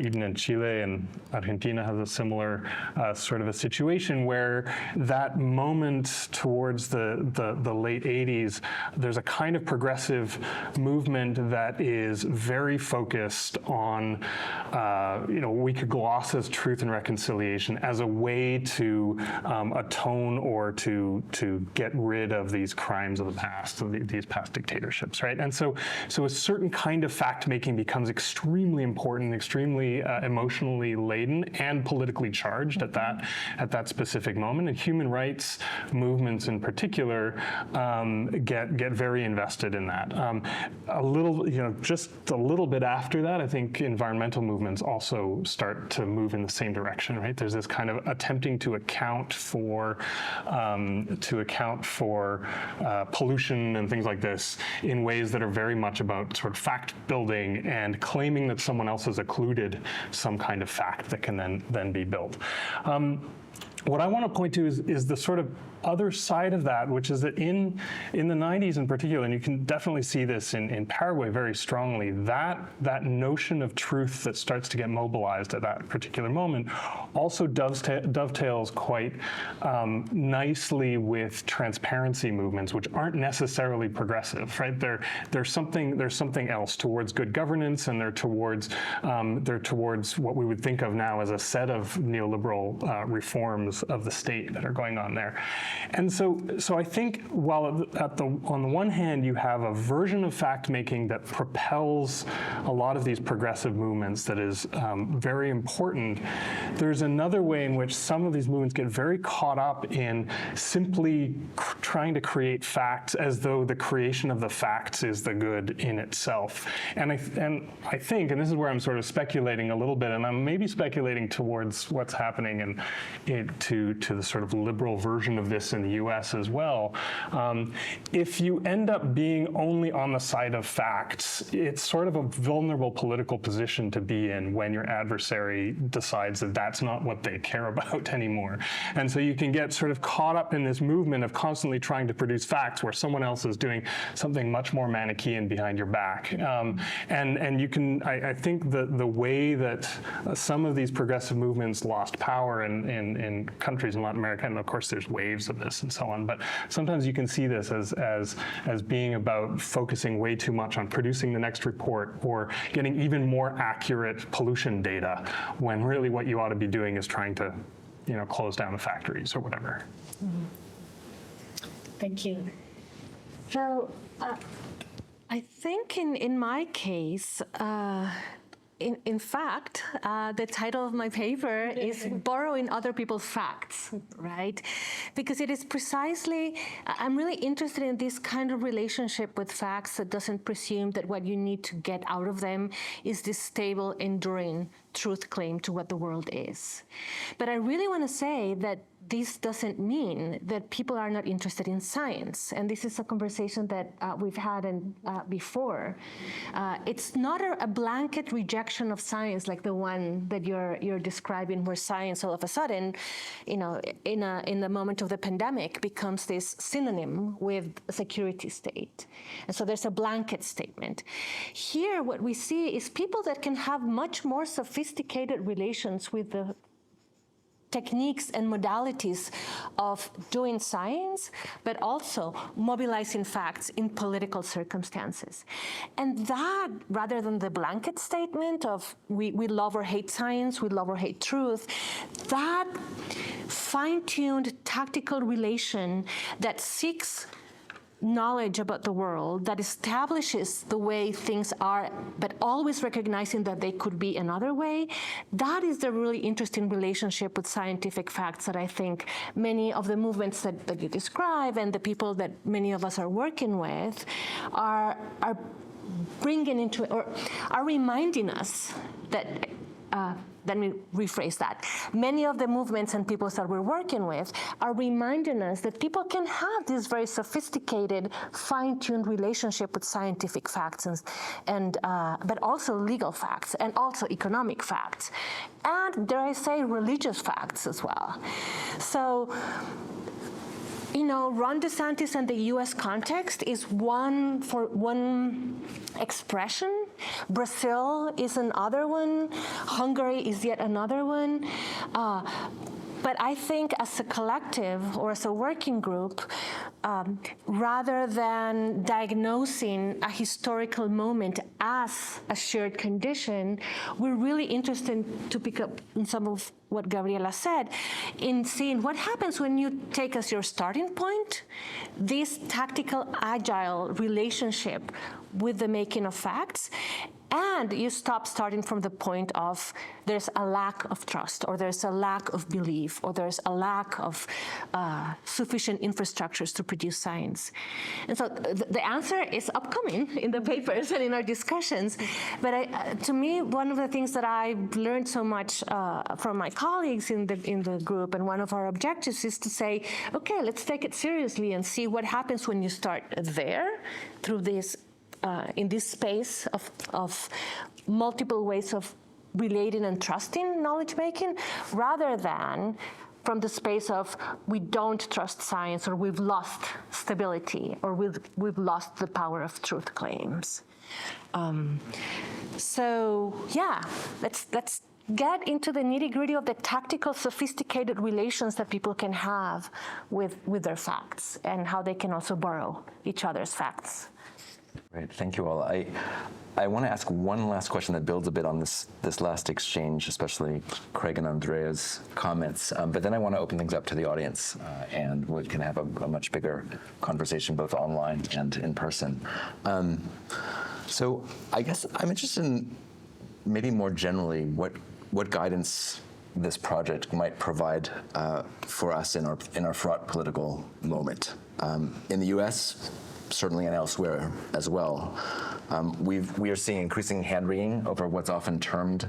Eden in Chile, and Argentina has a similar sort of a situation where that moment towards the late 80s, there's a kind of progressive movement that is very focused on, we could gloss as truth and reconciliation as a way to atone or to get rid of these crimes of the past, of these past dictatorships, right? And so a certain kind of fact-making becomes extremely important, extremely emotionally laden and politically charged at that specific moment. And human rights movements in particular get very invested in that. Just a little bit after that, I think environmental movements also start to move in the same direction, right? There's this kind of attempting to account for pollution and things like this in ways that are very much about sort of fact building and claiming that someone else has occluded some kind of fact that can then be built. What I want to point to is the sort of other side of that, which is that in the 90s in particular, and you can definitely see this in Paraguay very strongly, that notion of truth that starts to get mobilized at that particular moment also dovetails quite nicely with transparency movements, which aren't necessarily progressive, right? There's something else towards good governance, and they're towards what we would think of now as a set of neoliberal reforms of the state that are going on there. And so I think while on the one hand you have a version of fact-making that propels a lot of these progressive movements that is very important, there's another way in which some of these movements get very caught up in simply trying to create facts as though the creation of the facts is the good in itself. And I think, and this is where I'm sort of speculating a little bit, and I'm maybe speculating towards what's happening to the sort of liberal version of this in the US as well. If you end up being only on the side of facts, it's sort of a vulnerable political position to be in when your adversary decides that that's not what they care about anymore. And so you can get sort of caught up in this movement of constantly trying to produce facts where someone else is doing something much more Manichaean behind your back. And you can, I think the way that some of these progressive movements lost power in countries in Latin America, and of course there's waves of this and so on, but sometimes you can see this as being about focusing way too much on producing the next report or getting even more accurate pollution data, when really what you ought to be doing is trying to, close down the factories or whatever. Thank you. So I think in my case, in fact, the title of my paper is Borrowing Other People's Facts, right? Because it is precisely, I'm really interested in this kind of relationship with facts that doesn't presume that what you need to get out of them is this stable, enduring truth claim to what the world is. But I really want to say that this doesn't mean that people are not interested in science. And this is a conversation that we've had before. It's not a blanket rejection of science like the one that you're describing, where science all of a sudden, in the moment of the pandemic, becomes this synonym with a security state. And so there's a blanket statement. Here, what we see is people that can have much more sophisticated relations with the techniques and modalities of doing science, but also mobilizing facts in political circumstances. And that, rather than the blanket statement of we love or hate science, we love or hate truth, that fine-tuned tactical relation that seeks knowledge about the world, that establishes the way things are, but always recognizing that they could be another way, that is the really interesting relationship with scientific facts that I think many of the movements that you describe and the people that many of us are working with are bringing into, or are reminding us that let me rephrase that. Many of the movements and peoples that we're working with are reminding us that people can have this very sophisticated, fine-tuned relationship with scientific facts, and but also legal facts, and also economic facts, and dare I say, religious facts as well. So, Ron DeSantis and the U.S. context is one expression. Brazil is another one. Hungary is yet another one. But I think as a collective or as a working group, rather than diagnosing a historical moment as a shared condition, we're really interested to pick up on some of what Gabriela said, in seeing what happens when you take as your starting point this tactical, agile relationship with the making of facts, and you stop starting from the point of there's a lack of trust, or there's a lack of belief, or there's a lack of sufficient infrastructures to produce science. And so the answer is upcoming in the papers and in our discussions. But to me, one of the things that I've learned so much from my colleagues in the group, and one of our objectives is to say, okay, let's take it seriously and see what happens when you start there through this in this space of multiple ways of relating and trusting knowledge making, rather than from the space of we don't trust science, or we've lost stability, or we've lost the power of truth claims. So yeah, let's get into the nitty-gritty of the tactical, sophisticated relations that people can have with their facts, and how they can also borrow each other's facts. Great, thank you all. I want to ask one last question that builds a bit on this last exchange, especially Craig and Andrea's comments. But then I want to open things up to the audience, and we can have a much bigger conversation, both online and in person. So I guess I'm interested in maybe more generally what guidance this project might provide for us in our fraught political moment. In the U.S., certainly, and elsewhere as well, we are seeing increasing hand-wringing over what's often termed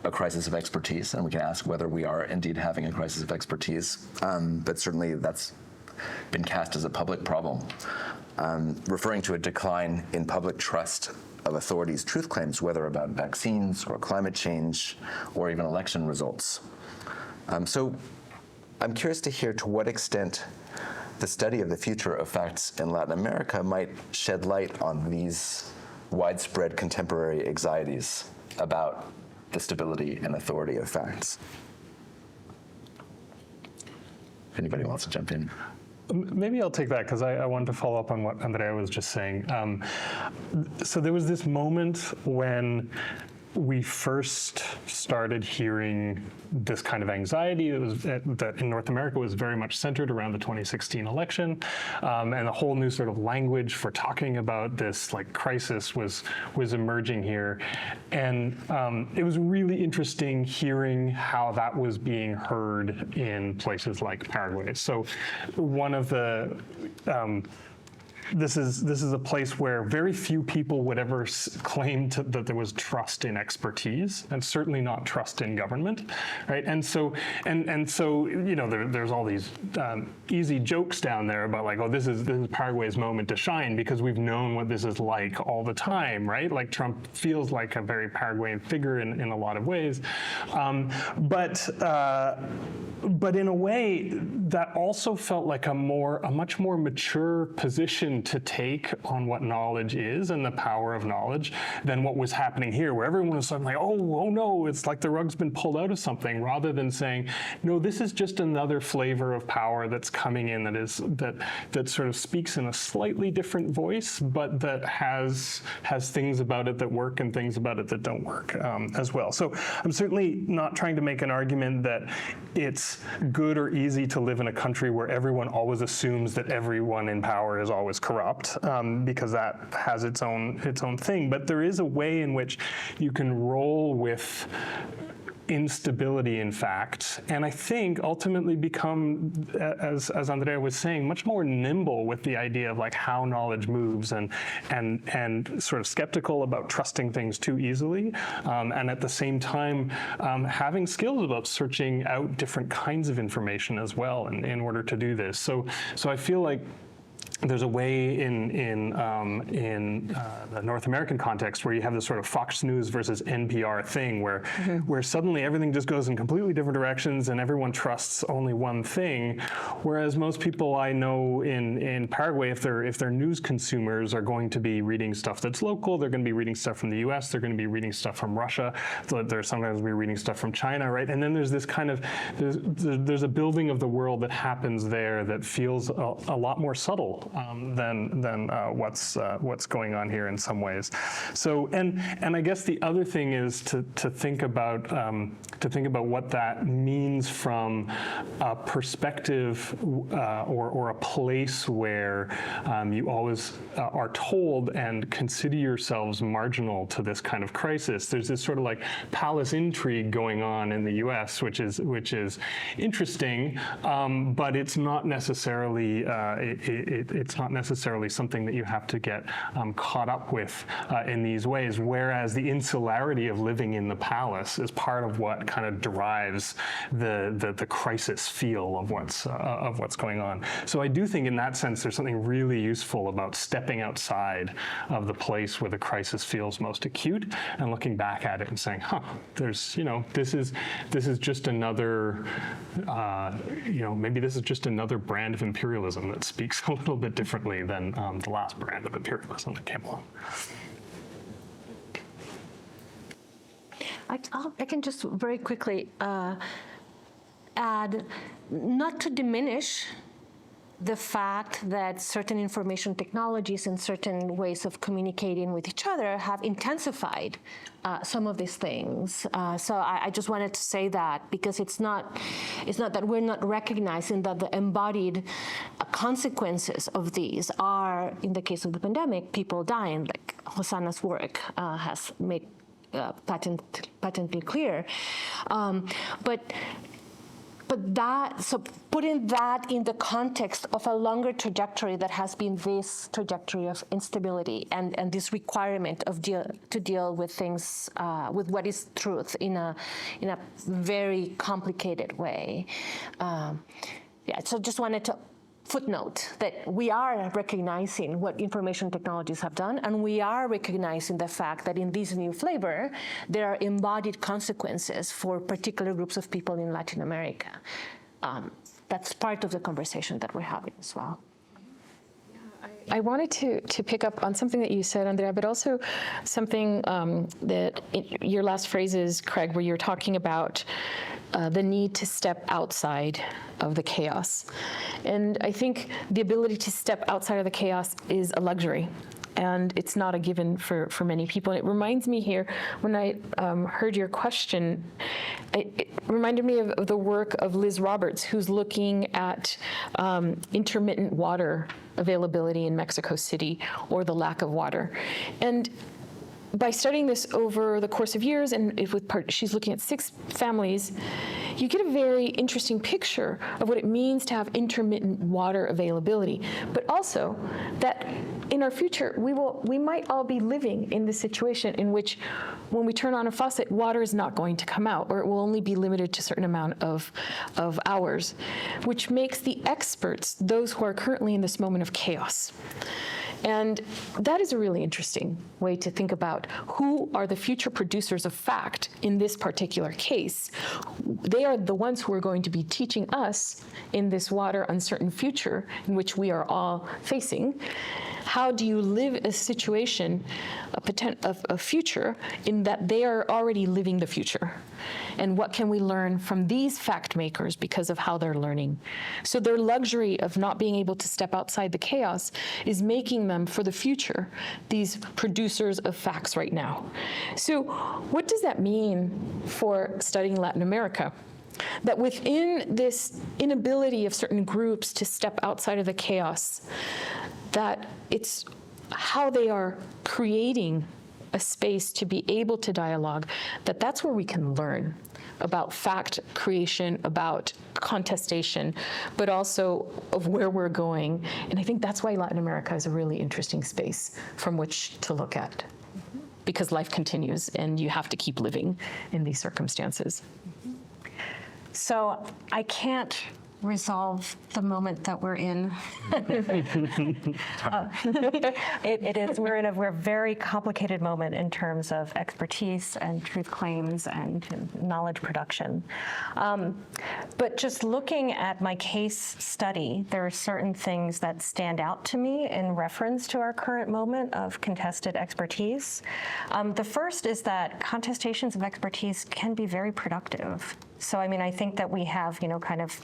a crisis of expertise, and we can ask whether we are indeed having a crisis of expertise, but certainly that's been cast as a public problem, referring to a decline in public trust of authorities' truth claims, whether about vaccines or climate change or even election results. So I'm curious to hear to what extent the study of the future of facts in Latin America might shed light on these widespread contemporary anxieties about the stability and authority of facts. If anybody wants to jump in. Maybe I'll take that because I wanted to follow up on what Andrea was just saying. So there was this moment when we first started hearing this kind of anxiety that in North America was very much centered around the 2016 election, and a whole new sort of language for talking about this like crisis was emerging here, and it was really interesting hearing how that was being heard in places like Paraguay. So one of the This is a place where very few people would ever claim that there was trust in expertise, and certainly not trust in government, right? And so you know, there's all these easy jokes down there about like, oh, this is Paraguay's moment to shine because we've known what this is like all the time, right? Like Trump feels like a very Paraguayan figure in a lot of ways, but in a way that also felt like a much more mature position to take on what knowledge is and the power of knowledge than what was happening here, where everyone was suddenly, oh no, it's like the rug's been pulled out of something, rather than saying, no, this is just another flavor of power that's coming in that sort of speaks in a slightly different voice, but that has things about it that work and things about it that don't work as well. So I'm certainly not trying to make an argument that it's good or easy to live in a country where everyone always assumes that everyone in power is always corrupt, because that has its own thing. But there is a way in which you can roll with instability in fact, and I think ultimately become, as Andrea was saying, much more nimble with the idea of like how knowledge moves and sort of skeptical about trusting things too easily, and at the same time having skills about searching out different kinds of information as well in order to do this. So I feel like there's a way in the North American context where you have this sort of Fox News versus NPR thing where suddenly everything just goes in completely different directions and everyone trusts only one thing, whereas most people I know in Paraguay, if they're news consumers, are going to be reading stuff that's local, they're going to be reading stuff from the US, they're going to be reading stuff from Russia, they're sometimes be reading stuff from China, right? And then there's this kind of, there's a building of the world that happens there that feels a lot more subtle than what's going on here in some ways. So and I guess the other thing is to think about what that means from a perspective or a place where you always are told and consider yourselves marginal to this kind of crisis. There's this sort of like palace intrigue going on in the U.S., which is interesting, but it's not necessarily it's not necessarily something that you have to get caught up with in these ways, whereas the insularity of living in the palace is part of what kind of derives the crisis feel of what's going on. So I do think in that sense there's something really useful about stepping outside of the place where the crisis feels most acute and looking back at it and saying, there's, this is just another, maybe this is just another brand of imperialism that speaks a little bit differently than the last brand of imperialism that came along. I can just very quickly add, not to diminish the fact that certain information technologies and certain ways of communicating with each other have intensified some of these things. So I just wanted to say that, because it's not that we're not recognizing that the embodied consequences of these are, in the case of the pandemic, people dying, like Hosanna's work has made patently clear. So putting that in the context of a longer trajectory that has been this trajectory of instability and this requirement of to deal with things, with what is truth in a very complicated way. So just wanted to footnote that we are recognizing what information technologies have done, and we are recognizing the fact that in this new flavor, there are embodied consequences for particular groups of people in Latin America. That's part of the conversation that we're having as well. I wanted to pick up on something that you said, Andrea, but also something that your last phrases, Craig, where you're talking about the need to step outside of the chaos. And I think the ability to step outside of the chaos is a luxury. And it's not a given for many people. And it reminds me here, when I heard your question, it reminded me of the work of Liz Roberts, who's looking at intermittent water availability in Mexico City, or the lack of water. And by studying this over the course of years, and she's looking at 6 families, you get a very interesting picture of what it means to have intermittent water availability, but also that in our future, we might all be living in this situation in which when we turn on a faucet, water is not going to come out, or it will only be limited to a certain amount of hours, which makes the experts those who are currently in this moment of chaos. And that is a really interesting way to think about who are the future producers of fact in this particular case. They are the ones who are going to be teaching us in this water uncertain future in which we are all facing. How do you live a situation, a future, in that they are already living the future? And what can we learn from these fact makers because of how they're learning? So their luxury of not being able to step outside the chaos is making them, for the future, these producers of facts right now. So what does that mean for studying Latin America? That within this inability of certain groups to step outside of the chaos, that it's how they are creating a space to be able to dialogue, that's where we can learn about fact creation, about contestation, but also of where we're going. And I think that's why Latin America is a really interesting space from which to look at, because life continues and you have to keep living in these circumstances. So I can't resolve the moment that we're in. We're in a very complicated moment in terms of expertise and truth claims and knowledge production. But just looking at my case study, there are certain things that stand out to me in reference to our current moment of contested expertise. The first is that contestations of expertise can be very productive. So, I mean, I think that we have,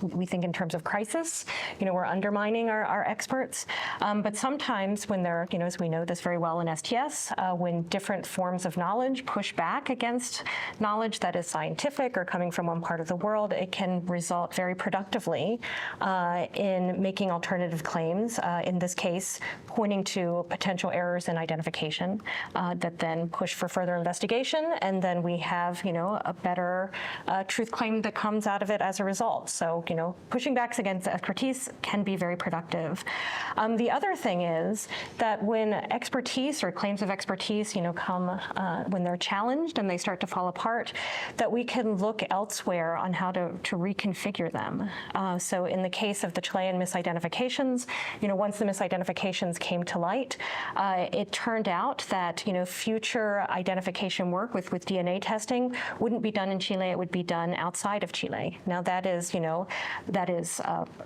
we think in terms of crisis, we're undermining our experts. But sometimes when they're, as we know this very well in STS, when different forms of knowledge push back against knowledge that is scientific or coming from one part of the world, it can result very productively in making alternative claims, in this case, pointing to potential errors in identification that then push for further investigation. And then we have, a better truth claim that comes out of it as a result. So, pushing back against expertise can be very productive. The other thing is that when expertise or claims of expertise, come when they're challenged and they start to fall apart, that we can look elsewhere on how to reconfigure them. So in the case of the Chilean misidentifications, once the misidentifications came to light, it turned out that, future identification work with DNA testing wouldn't be done in Chile, it would be done outside of Chile. Now that is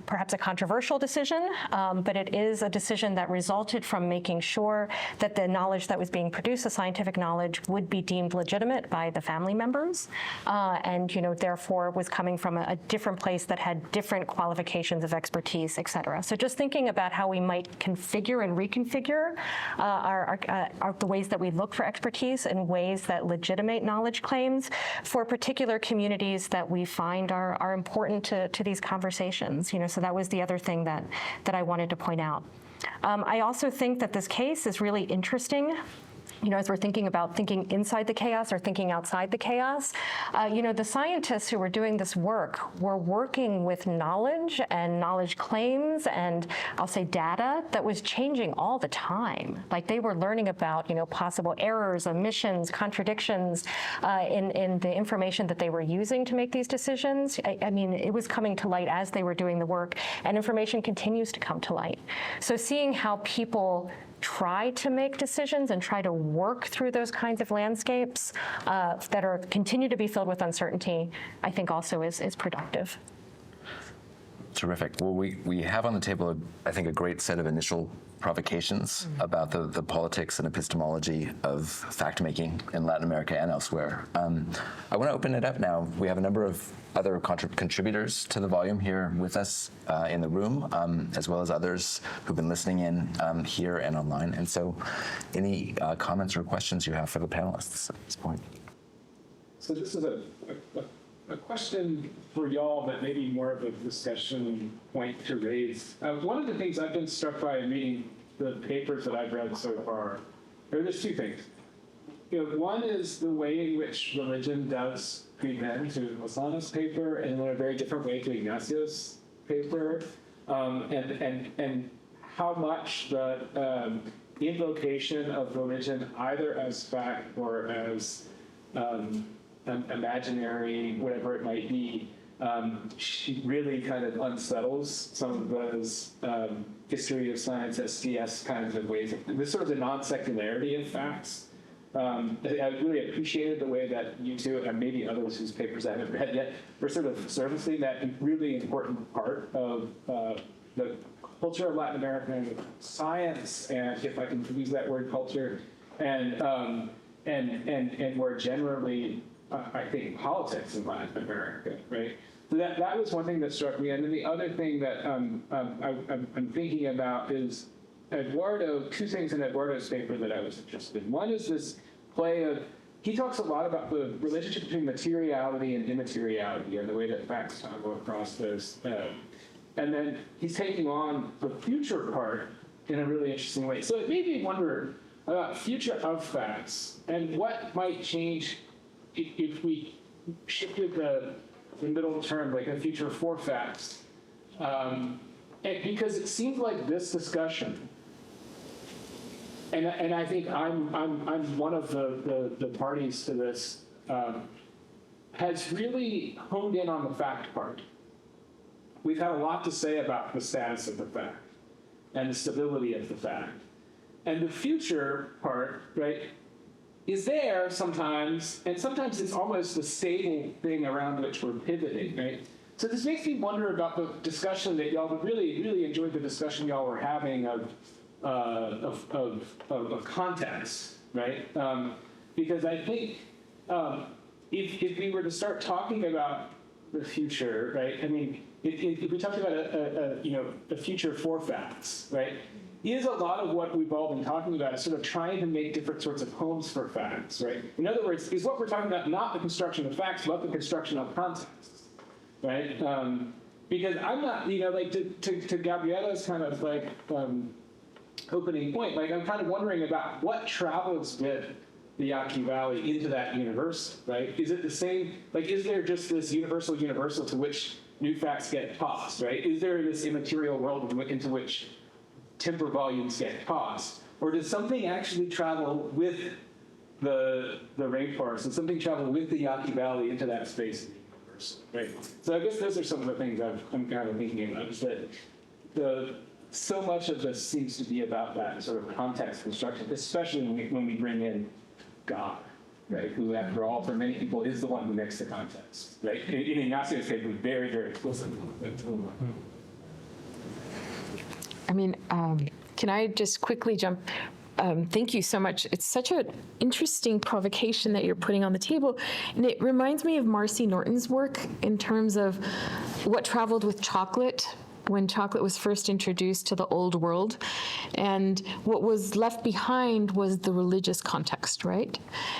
perhaps a controversial decision, but it is a decision that resulted from making sure that the knowledge that was being produced, the scientific knowledge, would be deemed legitimate by the family members, and therefore was coming from a different place that had different qualifications of expertise, et cetera. So just thinking about how we might configure and reconfigure the ways that we look for expertise and ways that legitimate knowledge claims for particular communities that we find are important to these conversations. So that was the other thing that I wanted to point out. I also think that this case is really interesting as we're thinking about thinking inside the chaos or thinking outside the chaos, the scientists who were doing this work were working with knowledge and knowledge claims and I'll say data that was changing all the time. Like they were learning about, possible errors, omissions, contradictions in the information that they were using to make these decisions. I mean, it was coming to light as they were doing the work, and information continues to come to light. So seeing how people try to make decisions and try to work through those kinds of landscapes that continue to be filled with uncertainty, I think also is productive. Terrific. Well, we have on the table, I think, a great set of initial provocations about the politics and epistemology of fact-making in Latin America and elsewhere. I want to open it up now. We have a number of other contributors to the volume here with us in the room, as well as others who've been listening in here and online. And so any comments or questions you have for the panelists at this point? So this is a question for y'all, but maybe more of a discussion point to raise. One of the things I've been struck by in reading the papers that I've read so far, there's two things. One is the way in which religion does creep into Lozano's paper, and in a very different way to Ignacio's paper, and how much the invocation of religion, either as fact or as imaginary, whatever it might be, she really kind of unsettles some of those history of science, SCS kinds of ways. This sort of the non-secularity of facts. I really appreciated the way that you two, and maybe others whose papers I haven't read yet, were sort of servicing that really important part of the culture of Latin American science, and if I can use that word, culture, and more generally, I think, politics in Latin America, right? So that was one thing that struck me. And then the other thing that I'm thinking about is two things in Eduardo's paper that I was interested in. One is this play of, he talks a lot about the relationship between materiality and immateriality and the way that facts go across those. And then he's taking on the future part in a really interesting way. So it made me wonder about future of facts and what might change if we shifted the middle term, like a future for facts. And because it seems like this discussion, and I think I'm one of the parties to this, has really honed in on the fact part. We've had a lot to say about the status of the fact and the stability of the fact. And the future part, right, is there sometimes, and sometimes it's almost the stable thing around which we're pivoting, right? So this makes me wonder about the discussion that y'all really, really enjoyed the discussion y'all were having of context, right? Because I think if we were to start talking about the future, right? I mean, if we talked about a future for facts, right? Is a lot of what we've all been talking about is sort of trying to make different sorts of homes for facts, right? In other words, is what we're talking about not the construction of facts, but the construction of context, right? Because I'm not, like to Gabriella's kind of like opening point, like I'm kind of wondering about what travels with the Yaqui Valley into that universe, right? Is it the same, like is there just this universal to which new facts get tossed, right? Is there this immaterial world into which timber volumes get tossed? Or does something actually travel with the rainforest and something travel with the Yaqui Valley into that space in the universe, right? So I guess those are some of the things I'm kind of thinking about, is that so much of this seems to be about that sort of context construction, especially when we bring in God, right? Who, after all, for many people, is the one who makes the context, right? In Ignacio's case, was very, very explicit. I mean, can I just quickly jump? Thank you so much. It's such an interesting provocation that you're putting on the table. And it reminds me of Marcy Norton's work in terms of what traveled with chocolate when chocolate was first introduced to the old world. And what was left behind was the religious context, right?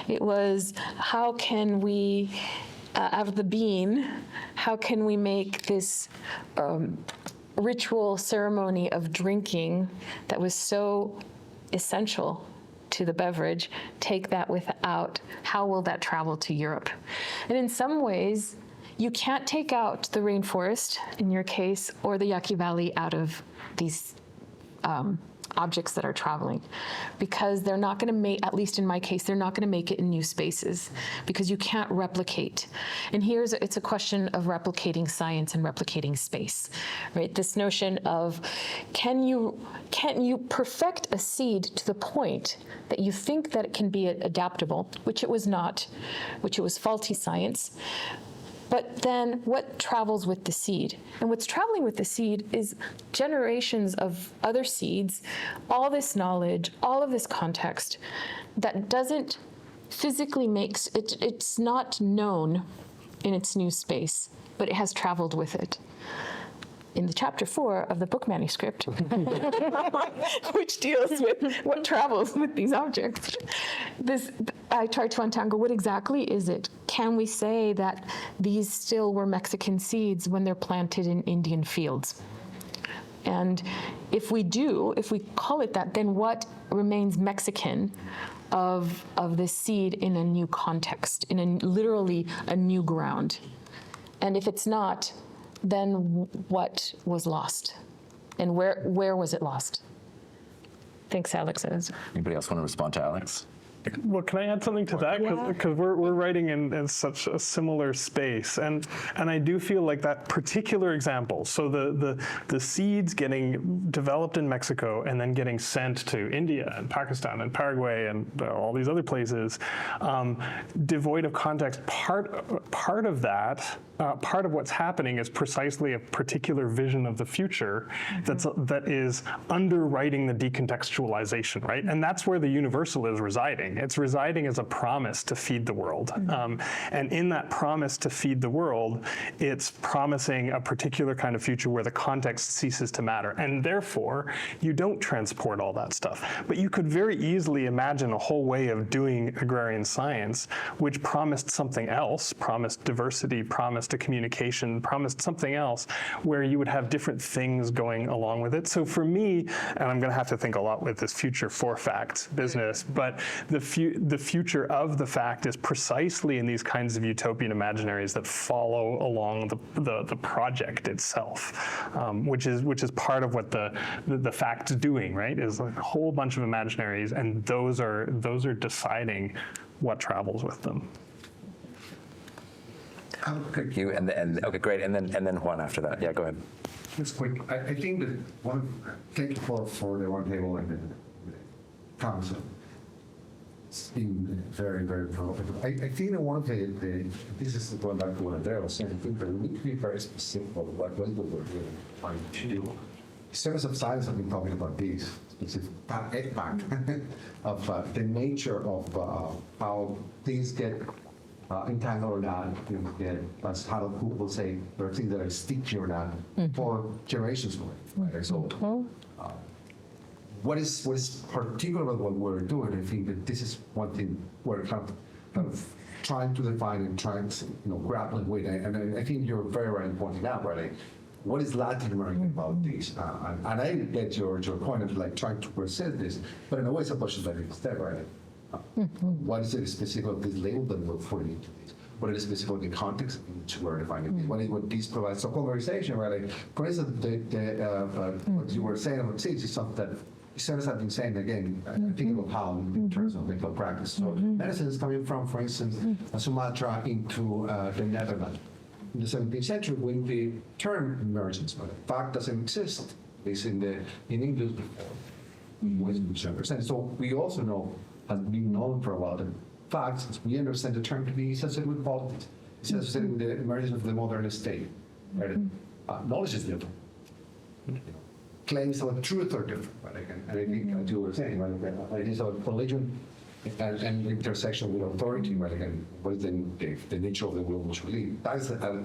It was, how can we, out of the bean, how can we make this ritual ceremony of drinking that was so essential to the beverage, take that without, how will that travel to Europe? And in some ways, you can't take out the rainforest, in your case, or the Yaqui Valley out of these objects that are traveling, because they're not going to make, at least in my case, they're not going to make it in new spaces, because you can't replicate. And it's a question of replicating science and replicating space, right? This notion of can you perfect a seed to the point that you think that it can be adaptable, which it was not, which it was faulty science. But then what travels with the seed? And what's traveling with the seed is generations of other seeds, all this knowledge, all of this context that doesn't physically it's not known in its new space, but it has traveled with it. In the chapter 4 of the book manuscript, which deals with what travels with these objects, I try to untangle what exactly is it. Can we say that these still were Mexican seeds when they're planted in Indian fields? And if we call it that, then what remains Mexican of this seed in a new context, in literally a new ground? And if it's not, then what was lost? And where was it lost? Thanks, Alex. Anybody else want to respond to Alex? Well, can I add something to that? Because we're writing in such a similar space, and I do feel like that particular example. So the seeds getting developed in Mexico and then getting sent to India and Pakistan and Paraguay and all these other places, devoid of context. Part of that, part of what's happening is precisely a particular vision of the future that is underwriting the decontextualization, right? And that's where the universal is residing. It's residing as a promise to feed the world. And in that promise to feed the world, it's promising a particular kind of future where the context ceases to matter. And therefore, you don't transport all that stuff. But you could very easily imagine a whole way of doing agrarian science which promised something else, promised diversity, promised a communication, promised something else, where you would have different things going along with it. So for me, and I'm going to have to think a lot with this future for fact business, but the future of the fact is precisely in these kinds of utopian imaginaries that follow along the project itself, which is part of what the fact's doing, right? Is a whole bunch of imaginaries, and those are deciding what travels with them. Thank you, okay, great, and then Juan after that. Yeah, go ahead. Just quick. I think that thank you for the Roundtable and the council. It's been very, very productive. I think that one of this is going back to what Andrea was saying, I think that we need to be very specific about what we're really trying to do. Students of science have been talking about this specific impact of the nature of how things get entangled or not, as how people say, there are things that are sticky or not for generations away. Right? So, what is particular about what we're doing? I think that this is one thing we're kind of trying to define and trying to grappling with. And I think you're very right in pointing out, right? Like, what is Latin American about this? And I get your point of like trying to present this, but in a way, it's a question that instead, right? What is it specific of this label that we're putting into this? What is specific of the context in which we're defining it? What this provides? So conversation, right? Like, for instance, what you were saying about seeds is something that students have been saying again, thinking about how in terms of medical practice. So medicine is coming from, for instance, Sumatra into the Netherlands. In the 17th century, when the term emergence, but the fact doesn't exist, it's in English before. So we also know, has been known for a while, that facts, we understand the term to be associated with politics. It's associated with the emergence of the modern state. Right? Knowledge is different. Claims of truth are different. Right? And I think, as you were saying, right, ideas of religion and intersection with authority, right? Again, what is the nature of the will which we live? That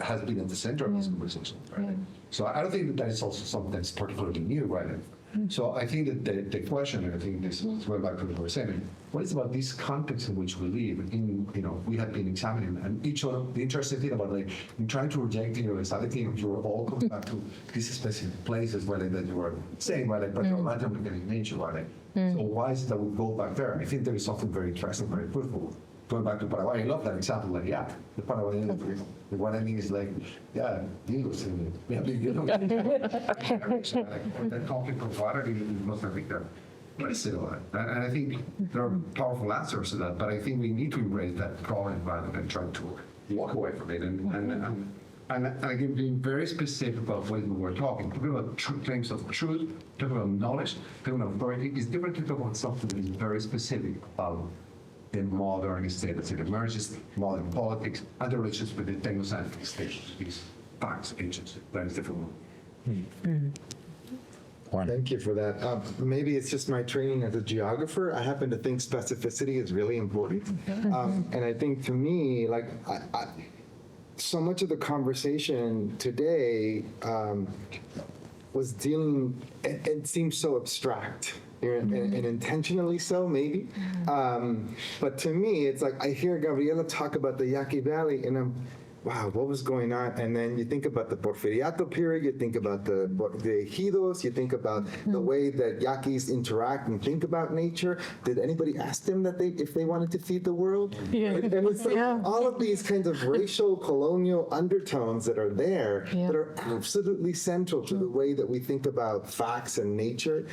has been at the center of this conversation, right? So I don't think that is also something that's particularly new, right? So I think that the question, and I think this is going back to what we were saying, what is about this context in which we live? We have been examining, and each of the interesting thing about in trying to reject universality, you all come back to these specific places that you were saying, but you're Latin American nature, So why is it that we go back there? I think there is something very interesting, very fruitful. Going back to Paraguay, I love that example. The Paraguayan, what I mean is deals. We have that conflict of water in Mozambique. What is it all? And I think there are powerful answers to that, but I think we need to embrace that problem rather than try to walk away from it. And again, being very specific about what we're talking about claims of truth, talking about knowledge, talking about authority, is different to talk about something that is very specific about the modern state as it emerges, modern politics, and the relationship with the technoscientific stations, these facts, agents, that is different. Thank you for that. Maybe it's just my training as a geographer. I happen to think specificity is really important. And I think to me, so much of the conversation today was dealing, it seems so abstract. And intentionally so, maybe. But to me, it's I hear Gabriela talk about the Yaqui Valley, and I'm, wow, what was going on? And then you think about the Porfiriato period, you think about the ejidos, you think about the way that Yaquis interact and think about nature. Did anybody ask them if they wanted to feed the world? Yeah. And it's all of these kinds of racial, colonial undertones that are there that are absolutely central to the way that we think about facts and nature.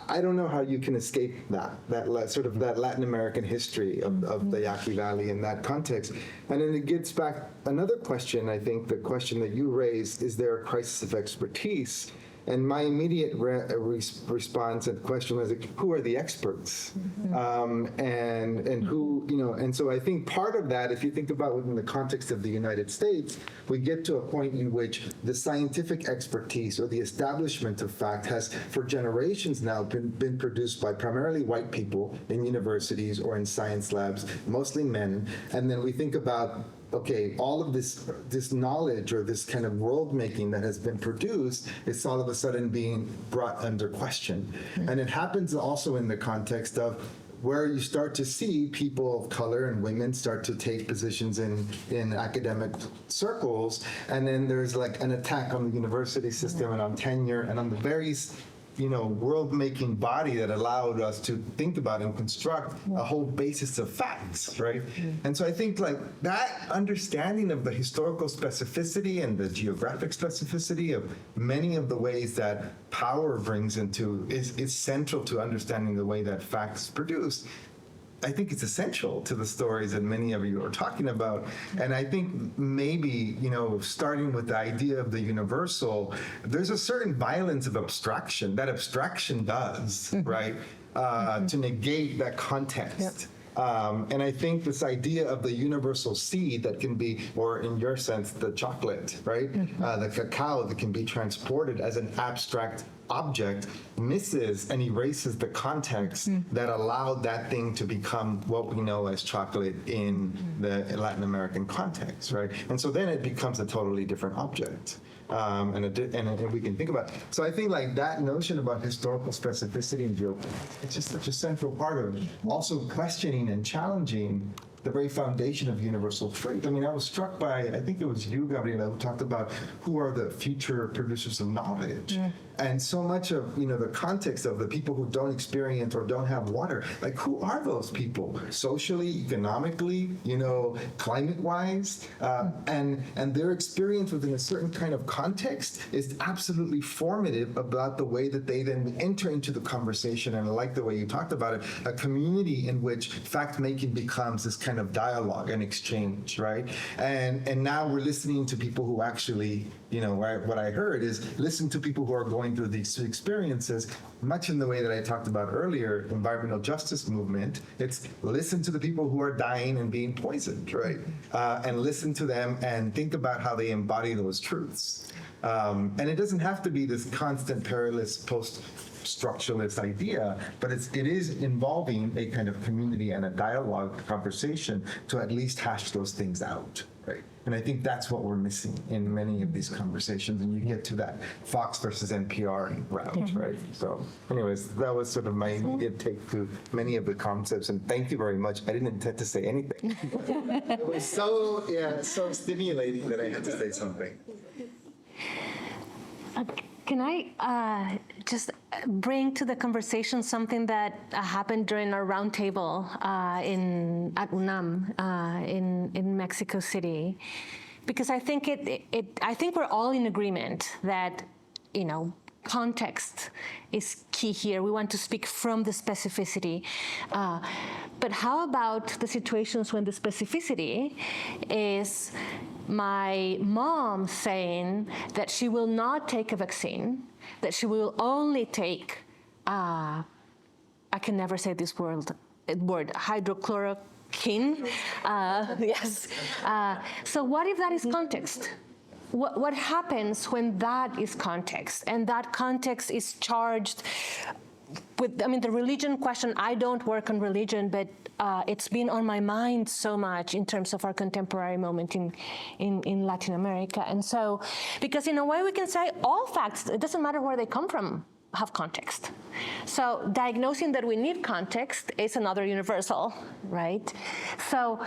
I don't know how you can escape that sort of that Latin American history of the Yaqui Valley in that context. And then it gets back another question, I think, the question that you raised, is there a crisis of expertise? And my immediate response and question was, who are the experts? And who, and so I think part of that, if you think about within the context of the United States, we get to a point in which the scientific expertise or the establishment of fact has, for generations now, been produced by primarily white people in universities or in science labs, mostly men. And then we think about, okay, all of this knowledge or this kind of world making that has been produced is all of a sudden being brought under question. And it happens also in the context of where you start to see people of color and women start to take positions in academic circles, and then there's an attack on the university system and on tenure and on the very world-making body that allowed us to think about and construct a whole basis of facts, right? And so I think that understanding of the historical specificity and the geographic specificity of many of the ways that power brings into is central to understanding the way that facts produce. I think it's essential to the stories that many of you are talking about. And I think maybe, starting with the idea of the universal, there's a certain violence of abstraction that abstraction does, right? To negate that context. And I think this idea of the universal seed that can be, or in your sense, the chocolate, right? The cacao that can be transported as an abstract object misses and erases the context that allowed that thing to become what we know as chocolate in the Latin American context, right? And so then it becomes a totally different object. And we can think about it. So I think that notion about historical specificity and geopolitics, it's just such a central part of it. Also questioning and challenging the very foundation of universal truth. I mean, I was struck by, I think it was you, Gabriela, who talked about who are the future producers of knowledge. And so much of, the context of the people who don't experience or don't have water, who are those people? Socially, economically, climate-wise? And their experience within a certain kind of context is absolutely formative about the way that they then enter into the conversation. And I like the way you talked about it, a community in which fact-making becomes this kind of dialogue and exchange, right? And now we're listening to people who actually, what I heard is listen to people who are going through these experiences, much in the way that I talked about earlier, environmental justice movement. It's listen to the people who are dying and being poisoned, right? And listen to them and think about how they embody those truths. And it doesn't have to be this constant perilous post-structuralist idea, but it is involving a kind of community and a dialogue conversation to at least hash those things out, right? And I think that's what we're missing in many of these conversations. And you get to that Fox versus NPR route, right? So anyways, that was sort of my immediate take to many of the concepts. And thank you very much. I didn't intend to say anything. It was so stimulating that I had to say something. Can I just bring to the conversation something that happened during our roundtable at UNAM in Mexico City? Because I think I think we're all in agreement that, context is key here. We want to speak from the specificity. But how about the situations when the specificity is my mom saying that she will not take a vaccine, that she will only take, I can never say this word, hydrochloroquine. Yes. So what if that is context? What happens when that is context, and that context is charged with, the religion question? I don't work on religion, but it's been on my mind so much in terms of our contemporary moment in Latin America. And so, because in a way we can say all facts, it doesn't matter where they come from, have context. So diagnosing that we need context is another universal, right? So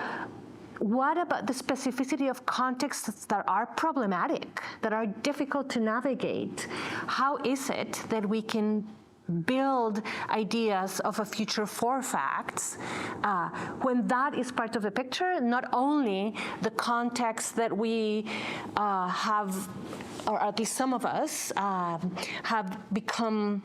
what about the specificity of contexts that are problematic, that are difficult to navigate? How is it that we can build ideas of a future for facts when that is part of the picture, not only the context that we have, or at least some of us have become,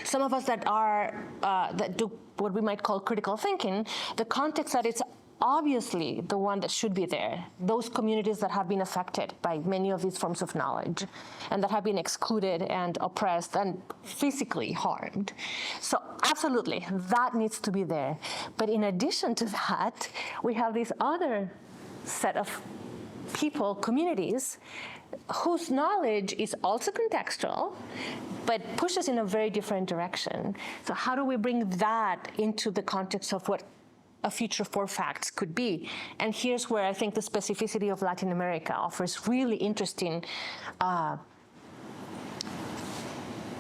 some of us that are, that do what we might call critical thinking, the context that it's obviously the one that should be there, those communities that have been affected by many of these forms of knowledge and that have been excluded and oppressed and physically harmed. So absolutely, that needs to be there. But in addition to that, we have this other set of people, communities, whose knowledge is also contextual, but pushes in a very different direction. So how do we bring that into the context of what a future for facts could be? And here's where I think the specificity of Latin America offers really interesting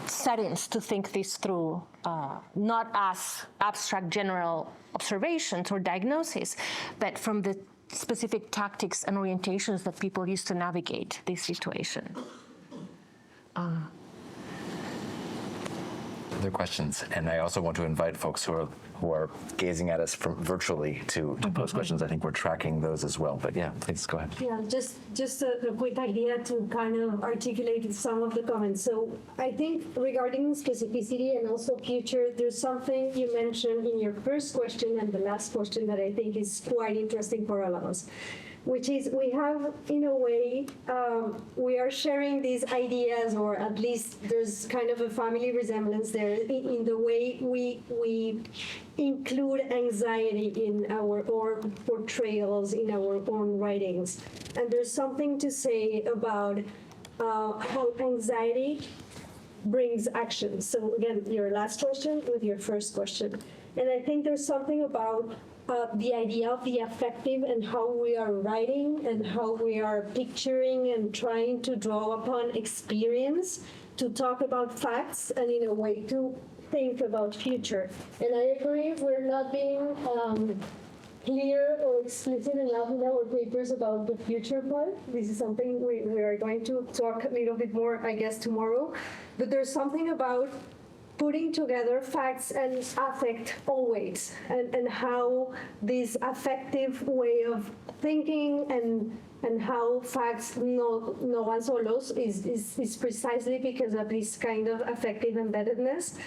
settings to think this through, not as abstract general observations or diagnoses, but from the specific tactics and orientations that people use to navigate this situation. Other questions, and I also want to invite folks who are gazing at us from virtually to pose questions. I think we're tracking those as well. But yeah, please go ahead. Yeah, just a quick idea to kind of articulate some of the comments. So I think regarding specificity and also future, there's something you mentioned in your first question and the last question that I think is quite interesting for all of us, which is we have, in a way, we are sharing these ideas, or at least there's kind of a family resemblance there in the way we include anxiety in our own portrayals, in our own writings. And there's something to say about how anxiety brings action. So again, your last question with your first question. And I think there's something about the idea of the affective and how we are writing and how we are picturing and trying to draw upon experience to talk about facts and in a way to think about future. And I agree, we're not being clear or explicit enough in our papers about the future part. This is something we are going to talk a little bit more, I guess, tomorrow. But there's something about putting together facts and affect always, and how this affective way of thinking and how facts no van solos is precisely because of this kind of affective embeddedness.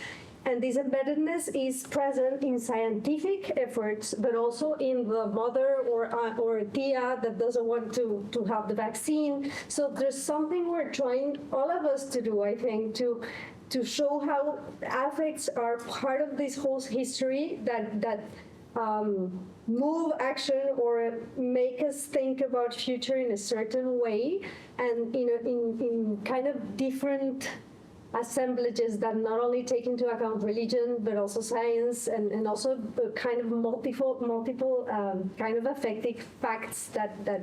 And this embeddedness is present in scientific efforts, but also in the mother or tia that doesn't want to have the vaccine. So there's something we're trying, all of us, to do, I think, to show how affects are part of this whole history that move action or make us think about future in a certain way, and in kind of different assemblages that not only take into account religion but also science and also kind of multiple kind of affective facts that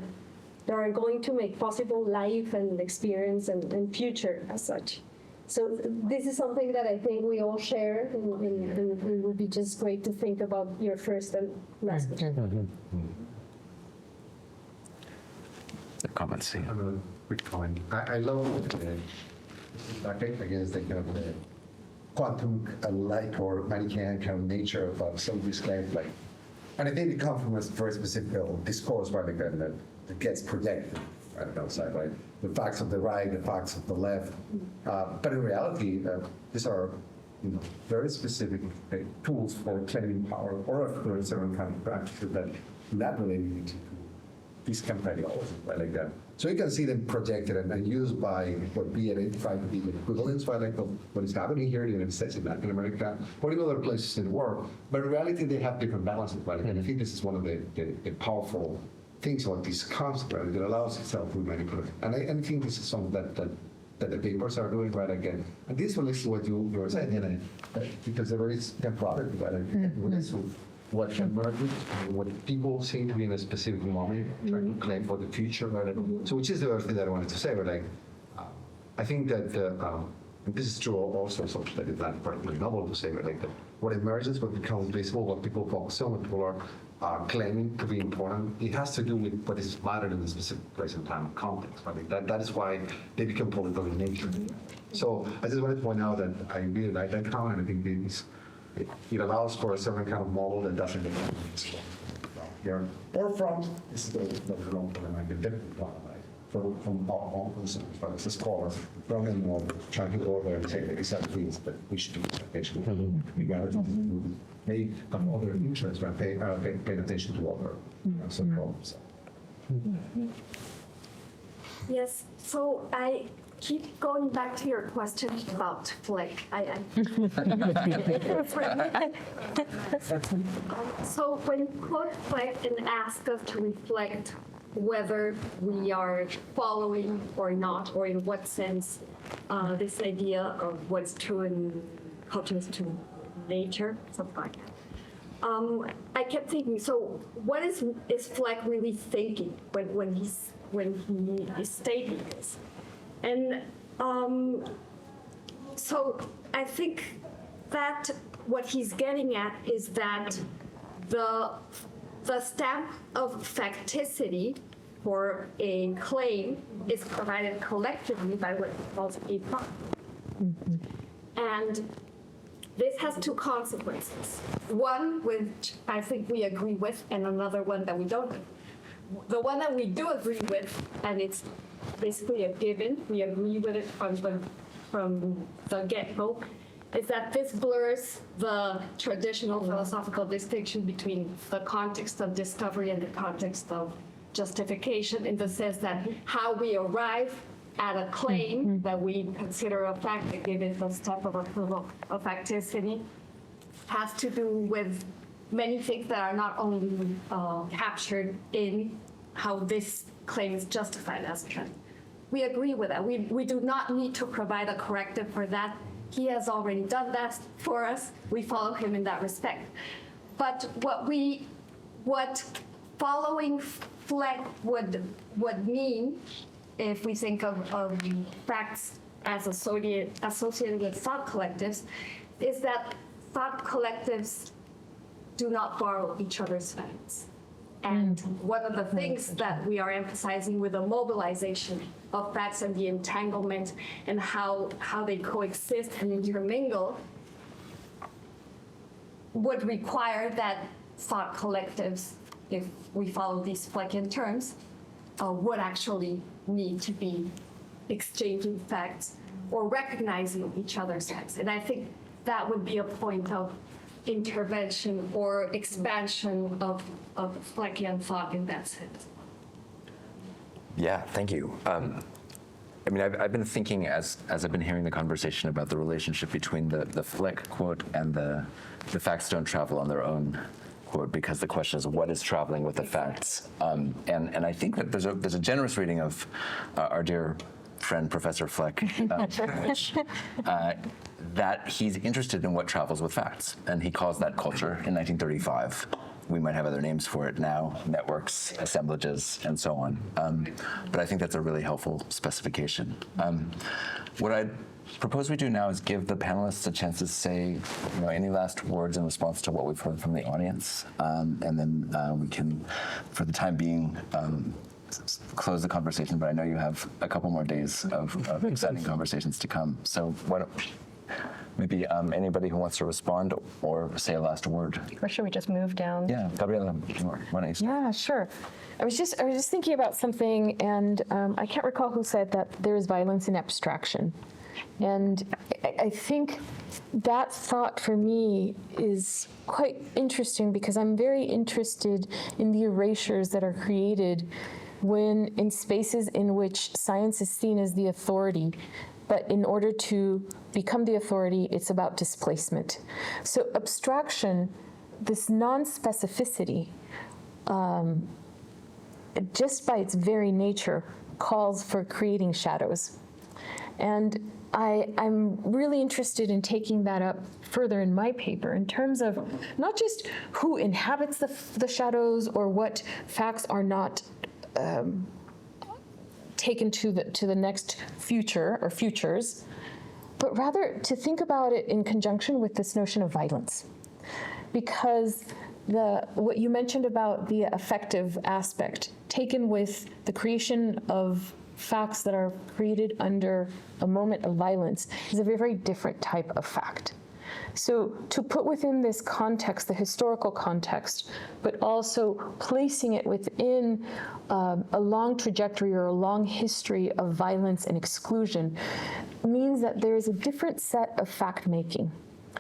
that are going to make possible life and experience and future as such. So this is something that I think we all share, and it would be just great to think about your first and last question. The comments. I have a quick comment. I love I think against the kind of the quantum-like or Manichaean kind of nature of some of these claims. Like, and I think it comes from a very specific discourse, right, like that gets projected right outside, right? The facts of the right, the facts of the left. But in reality, these are very specific tools for claiming power or for a certain kind of practices that not related to these kind of ideologies, right, like that. So you can see them projected and used by what we identify to be the equivalents, right, like of what is happening here in the United States, in Latin America, or in other places in the world. But in reality, they have different balances, right? And I think this is one of the powerful things about this concept, right? It allows itself to manipulate. And I think this is something that the papers are doing, right, again. And this relates to what you were saying, because there is temporality, right? What emerges, what people seem to be in a specific moment, trying to claim for the future, right? So which is the other thing that I wanted to say, but like, I think that this is true also, so that it's not particularly novel to say, but like what emerges, what becomes visible, what people focus on, what people are claiming to be important, it has to do with what is mattered in a specific place and time and context. I think that is why they become political in nature. So I just wanted to point out that I really like that comment, and I think it allows for a certain kind of model that doesn't get here or from this is the wrong point, like a different one, like from our own concerns, but as a scholar, from them all trying to go over and say exactly things that we should do actually. We got to make other interests, right? Pay attention to other some problems. Yes, so I keep going back to your question about Flick. So when quote Flick and ask us to reflect whether we are following or not, or in what sense this idea of what's true in cultures to nature, something like that. I kept thinking, so what is Fleck really thinking when he is stating this? And so I think that what he's getting at is that the stamp of facticity for a claim is provided collectively by what he calls a thought. And this has two consequences. One, which I think we agree with, and another one that we don't. The one that we do agree with, and it's basically a given, we agree with it from the get-go, is that this blurs the traditional philosophical distinction between the context of discovery and the context of justification, in the sense that how we arrive at a claim that we consider a fact that given the step of approval of facticity has to do with many things that are not only captured in how this claim is justified as a claim. We agree with that. We do not need to provide a corrective for that. He has already done that for us. We follow him in that respect. But what following Fleck would mean, if we think of facts as associated with thought collectives, is that thought collectives do not borrow each other's facts. And one of the things that we are emphasizing with the mobilization of facts and the entanglement and how they coexist and intermingle would require that thought collectives, if we follow these Fleckian terms, would actually need to be exchanging facts or recognizing each other's facts. And I think that would be a point of intervention or expansion of Fleckian thought in that sense. Yeah, thank you. I mean, I've been thinking as I've been hearing the conversation about the relationship between the Fleck quote and the facts don't travel on their own quote, because the question is what is traveling with the facts? And I think that there's a generous reading of our dear friend Professor Fleck, that he's interested in what travels with facts, and he calls that culture in 1935. we might have other names for it now, networks, assemblages, and so on. But I think that's a really helpful specification. What I propose we do now is give the panelists a chance to say, any last words in response to what we've heard from the audience, and then we can, for the time being, close the conversation. But I know you have a couple more days of exciting conversations to come. So maybe anybody who wants to respond or say a last word. Or should we just move down? Yeah, Gabriela, why don't you start? Yeah, sure. I was just thinking about something, and I can't recall who said that there is violence in abstraction. And I think that thought for me is quite interesting, because I'm very interested in the erasures that are created when in spaces in which science is seen as the authority. But in order to become the authority, it's about displacement. So abstraction, this non-specificity, just by its very nature, calls for creating shadows. And I'm really interested in taking that up further in my paper in terms of not just who inhabits the shadows or what facts are not taken to the next future or futures, but rather to think about it in conjunction with this notion of violence. Because what you mentioned about the affective aspect, taken with the creation of facts that are created under a moment of violence, is a very, very different type of fact. So to put within this context, the historical context, but also placing it within a long trajectory or a long history of violence and exclusion, means that there is a different set of fact-making.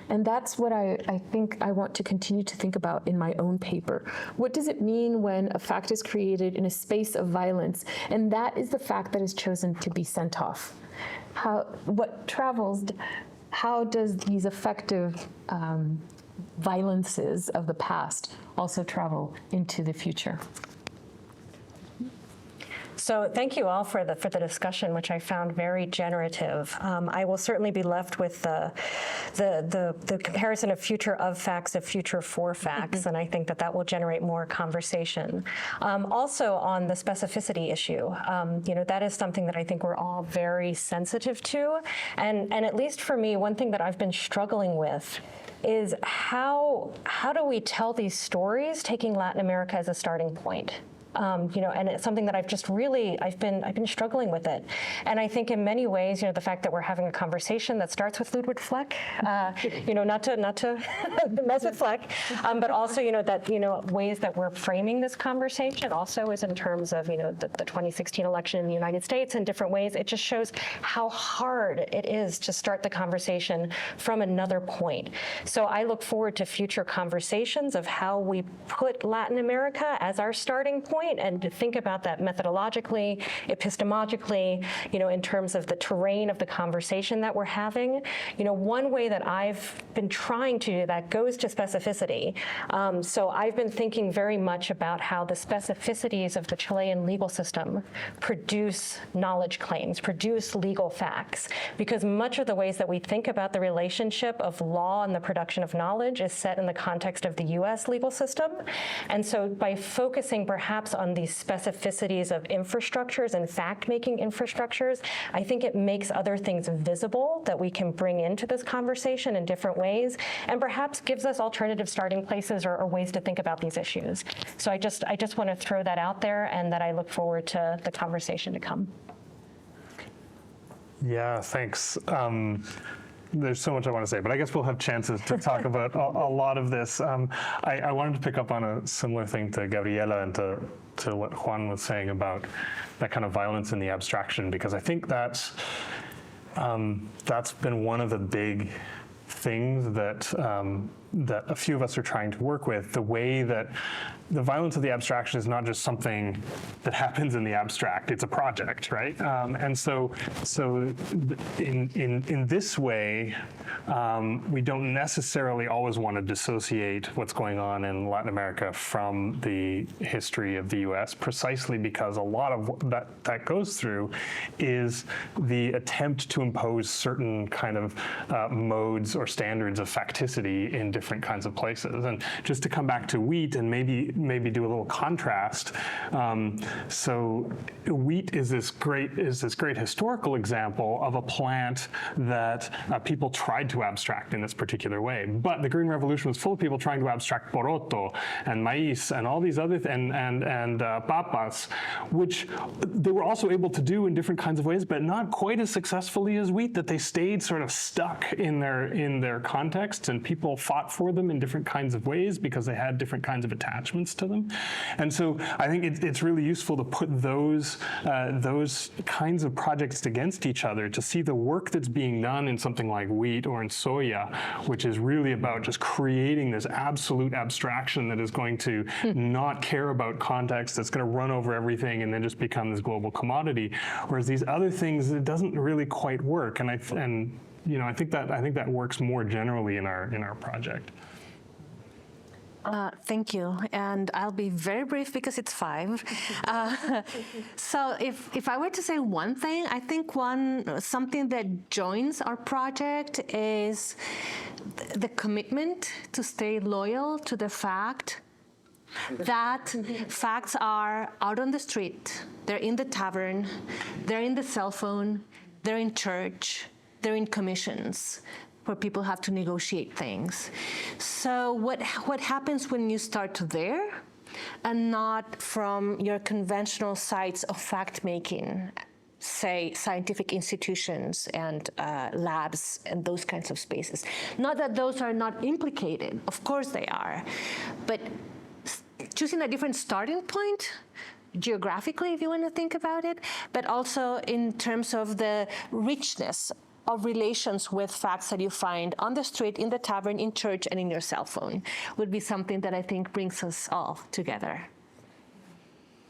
And that's what I think I want to continue to think about in my own paper. What does it mean when a fact is created in a space of violence, and that is the fact that is chosen to be sent off? What travels? How does these effective violences of the past also travel into the future? So thank you all for the discussion, which I found very generative. I will certainly be left with the comparison of future of facts of future for facts, and I think that will generate more conversation. Also on the specificity issue, that is something that I think we're all very sensitive to, and at least for me, one thing that I've been struggling with is how do we tell these stories taking Latin America as a starting point? And it's something that I've been struggling with it. And I think in many ways, the fact that we're having a conversation that starts with Ludwig Fleck, not to mess with Fleck, but also, that ways that we're framing this conversation also is in terms of, the 2016 election in the United States in different ways. It just shows how hard it is to start the conversation from another point. So I look forward to future conversations of how we put Latin America as our starting point, and to think about that methodologically, epistemologically, in terms of the terrain of the conversation that we're having. One way that I've been trying to do that goes to specificity. So I've been thinking very much about how the specificities of the Chilean legal system produce knowledge claims, produce legal facts, because much of the ways that we think about the relationship of law and the production of knowledge is set in the context of the US legal system. And so by focusing perhaps on these specificities of infrastructures and fact-making infrastructures, I think it makes other things visible that we can bring into this conversation in different ways, and perhaps gives us alternative starting places or ways to think about these issues. So I just want to throw that out there, and that I look forward to the conversation to come. Yeah, thanks. There's so much I want to say, but I guess we'll have chances to talk about a lot of this. I wanted to pick up on a similar thing to Gabriela and to what Juan was saying about that kind of violence in the abstraction, because I think that's been one of the big things that a few of us are trying to work with. The way that the violence of the abstraction is not just something that happens in the abstract; it's a project, right? And so in this way, we don't necessarily always want to dissociate what's going on in Latin America from the history of the U.S., precisely because a lot of what that goes through is the attempt to impose certain kind of modes or standards of facticity in different kinds of places. And just to come back to wheat and maybe do a little contrast. So wheat is this great historical example of a plant that people tried to abstract in this particular way. But the Green Revolution was full of people trying to abstract poroto and maíz and all these other and papas, which they were also able to do in different kinds of ways, but not quite as successfully as wheat, that they stayed sort of stuck in their contexts, and people fought for them in different kinds of ways because they had different kinds of attachments to them. And so I think it's really useful to put those kinds of projects against each other to see the work that's being done in something like wheat or in soya, which is really about just creating this absolute abstraction that is going to not care about context, that's going to run over everything and then just become this global commodity. Whereas these other things, it doesn't really quite work. And I think that works more generally in our project. Thank you, and I'll be very brief because it's 5. So if I were to say one thing, I think something that joins our project is the commitment to stay loyal to the fact that facts are out on the street, they're in the tavern, they're in the cell phone, they're in church, they're in commissions, where people have to negotiate things. So what happens when you start there and not from your conventional sites of fact-making, say scientific institutions and labs and those kinds of spaces? Not that those are not implicated, of course they are, but choosing a different starting point geographically, if you want to think about it, but also in terms of the richness of relations with facts that you find on the street, in the tavern, in church, and in your cell phone would be something that I think brings us all together.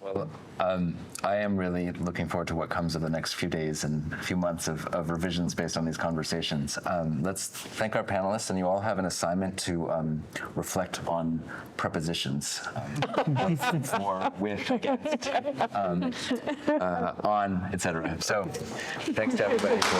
Well, I am really looking forward to what comes of the next few days and few months of revisions based on these conversations. Let's thank our panelists, and you all have an assignment to reflect on prepositions. For, with, against, on, etc. So thanks to everybody for